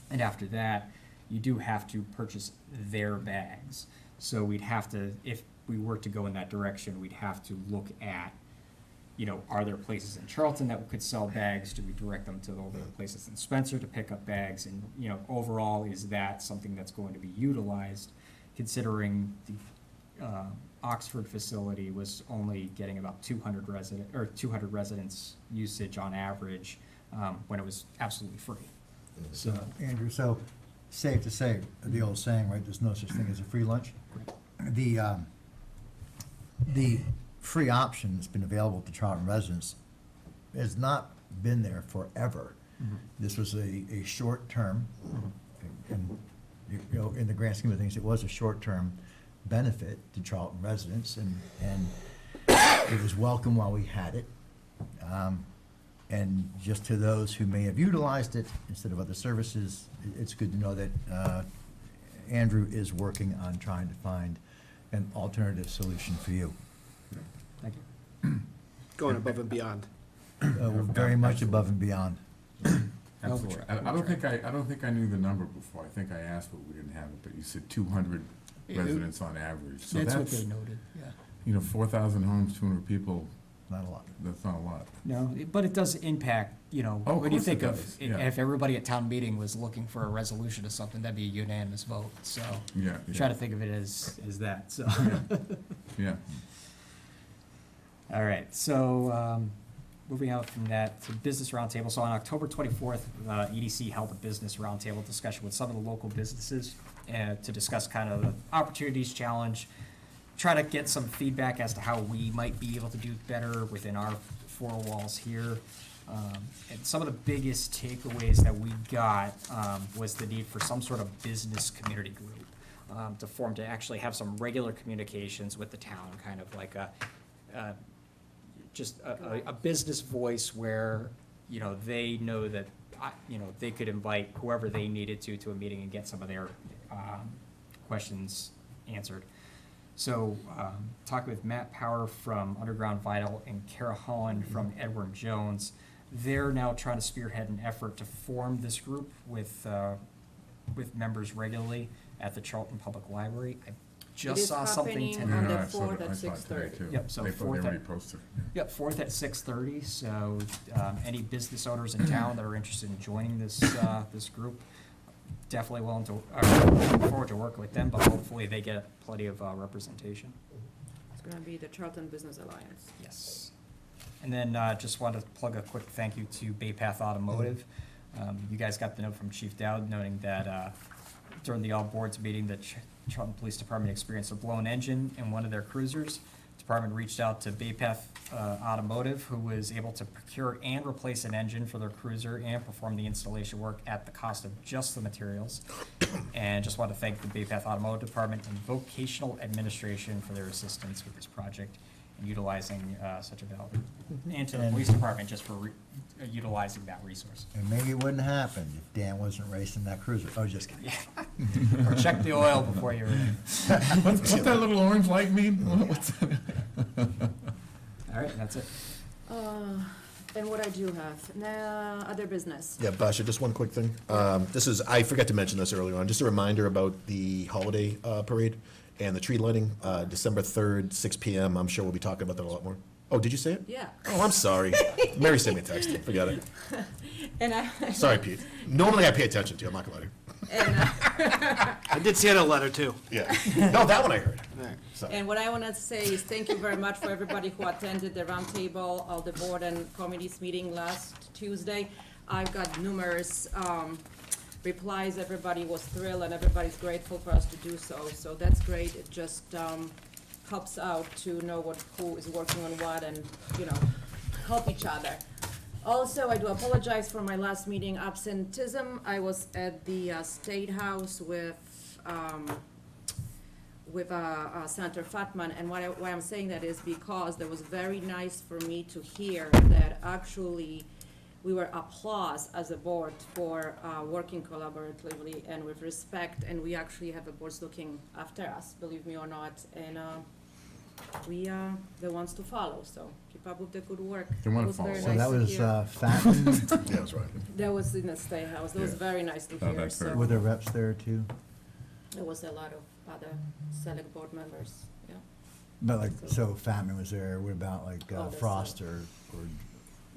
And after that, you do have to purchase their bags. So we'd have to, if we were to go in that direction, we'd have to look at, are there places in Charlton that could sell bags? Do we direct them to all the places in Spencer to pick up bags? And, overall, is that something that's going to be utilized, considering the Oxford facility was only getting about 200 residents usage on average when it was absolutely free. So, Andrew, safe to say, the old saying, right, there's no such thing as a free lunch. The free option that's been available to Charlton residents has not been there forever. Mm-hmm. This was a short term, and in the grand scheme of things, it was a short term benefit to Charlton residents, and it was welcome while we had it. And just to those who may have utilized it instead of other services, it's good to know that Andrew is working on trying to find an alternative solution for you. Thank you. Going above and beyond. Very much above and beyond. Absolutely. I don't think I knew the number before. I think I asked, but we didn't have it, but you said 200 residents on average. So That's what they noted, yeah. 4,000 homes, 200 people. Not a lot. That's not a lot. No, but it does impact, of when you course think it of, does, yeah. if everybody at town meeting was looking for a resolution to something, that'd be a unanimous vote, so. Yeah. Try to think of it as that, so. Yeah. All right, so, moving out from that to business roundtable. So on October 24th, EDC held a business roundtable discussion with some of the local businesses to discuss kind of the opportunities, challenge, try to get some feedback as to how we might be able to do better within our four walls here. And some of the biggest takeaways that we got was the need for some sort of business community group to actually have some regular communications with the town, kind of like a business voice where, they know that, they could invite whoever they needed to a meeting and get some of their questions answered. So, talking with Matt Power from Underground Vital and Kara Holland from Edward Jones, they're now trying to spearhead an effort to form this group with members regularly at the Charlton Public Library. I just saw something It is tonight. happening on I the saw 4th that- I at saw it today, 6:30. too. Yep, so They 4th already at- posted. Yep, 4th at 6:30, so any business owners in town that are interested in joining this group, definitely looking forward to working with them, but hopefully they get plenty of representation. It's gonna be the Charlton Business Alliance. Yes. And then just wanted to plug a quick thank you to Bay Path Automotive. You guys got the note from Chief Dowd noting that during the all boards meeting, the Charlton Police Department experienced a blown engine in one of their cruisers. The department reached out to Bay Path Automotive, who was able to procure and replace an engine for their cruiser and perform the installation work at the cost of just the materials. And just want to thank the Bay Path Automotive Department and Vocational Administration for their assistance with this project and utilizing such a value, and to the police department just for utilizing that resource. And maybe it wouldn't happen if Dan wasn't racing that cruiser. Oh, just kidding. Or check the oil before you're in. What's that little orange light mean? What's that? All right, that's it. And what I do have, other business. Yeah, Basha, just one quick thing. I forgot to mention this earlier on, just a reminder about the holiday parade and the tree lighting, December 3rd, 6 PM. I'm sure we'll be talking about that a lot more. Oh, did you say it? Yeah. Oh, I'm sorry. Mary sent me a text. Forget it. And Sorry, Pete. Normally I pay attention to you, I'm not gonna lie to you. I did see it in a letter, too. Yeah. No, that one I heard. So- And what I want to say is thank you very much for everybody who attended the roundtable of the board and committees meeting last Tuesday. I've got numerous replies. Everybody was thrilled and everybody's grateful for us to do so. So that's great. It just helps out to know who is working on what and, help each other. Also, I do apologize for my last meeting absenteeism. I was at the State House with Senator Fatman, and why I'm saying that is because it was very nice for me to hear that actually we were applauded as a board for working collaboratively and with respect, and we actually have the boards looking after us, believe me or not, and we are the ones to follow, so keep up with the good work. They wanna It was follow. very So nice that to was hear. Fatman, Yeah, that's right. That was in the State House. That was Yeah. very nice to Oh, hear, that's very so were there reps there too? there was a lot of other select board members, yeah. But like, so Fatman was there, what about like Oh, that's Frost or,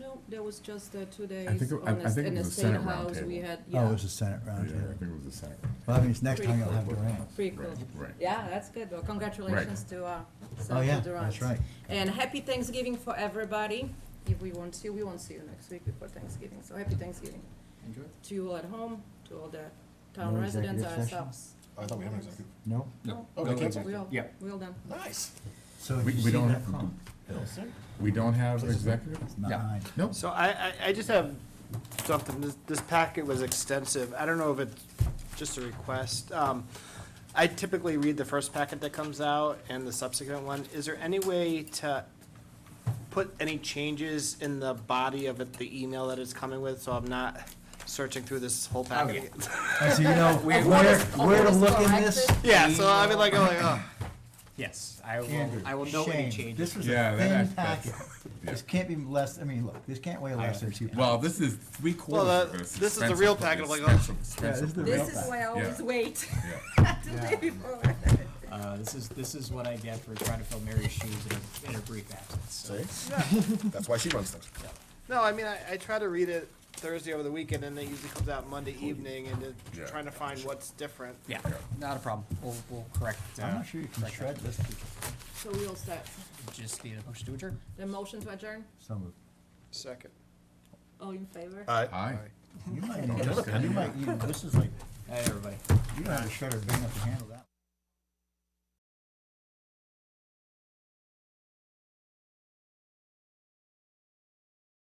No, there was just 2 days I think in it the was a State Senate House. We roundtable. had, oh, it yeah, was a Senate Yeah, I roundtable? think it was the Senate. Well, that means next Pretty time you'll cool. have Durant. pretty cool. Right. Yeah, that's good. Well, congratulations to Oh, Senator yeah, Durant. that's right. And happy Thanksgiving for everybody. If we won't see you next week before Thanksgiving. So happy Thanksgiving. Enjoy it. To you all at home, to all the town No residents, executive session? ourselves. I thought we had an executive. No? No, Oh, they canceled? we all, Yeah. we all done. Nice. So We- did you we see don't that have- comp? We don't have executive? It's not Yeah. mine. Nope. So I just have something, this packet was extensive, I don't know if it's just a request. I typically read the first packet that comes out and the subsequent one. Is there any way to put any changes in the body of it, the email that it's coming with, so I'm not searching through this whole packet? And so you know where to look in this? Yeah, so I mean, like, I'm like, oh. Yes, Andrew, I will note any shame. changes. This was Yeah, a that- thin that's- packet. This can't be less, I mean, look, this can't weigh less than 2 pounds. Well, this is 3/4 Well, of this. this is the real packet, I'm like, oh. Expensive this is the parade. real This is why I always Yeah. wait Yeah. till the day before. This is what I get for trying to fill Mary's shoes in a brief absence. So. See? That's why she runs things. No, I mean, I try to read it Thursday over the weekend, and it usually comes out Monday evening, and Yeah. trying to find what's different. Yeah, not a problem. We'll correct. I'm not sure you can correct shred that. this. So we all set. Just need a motion to adjourn. The motion to adjourn? Some of, Second. All in favor? Aye. you might, this is like, Hey, everybody. you don't have a shredder big enough to handle that.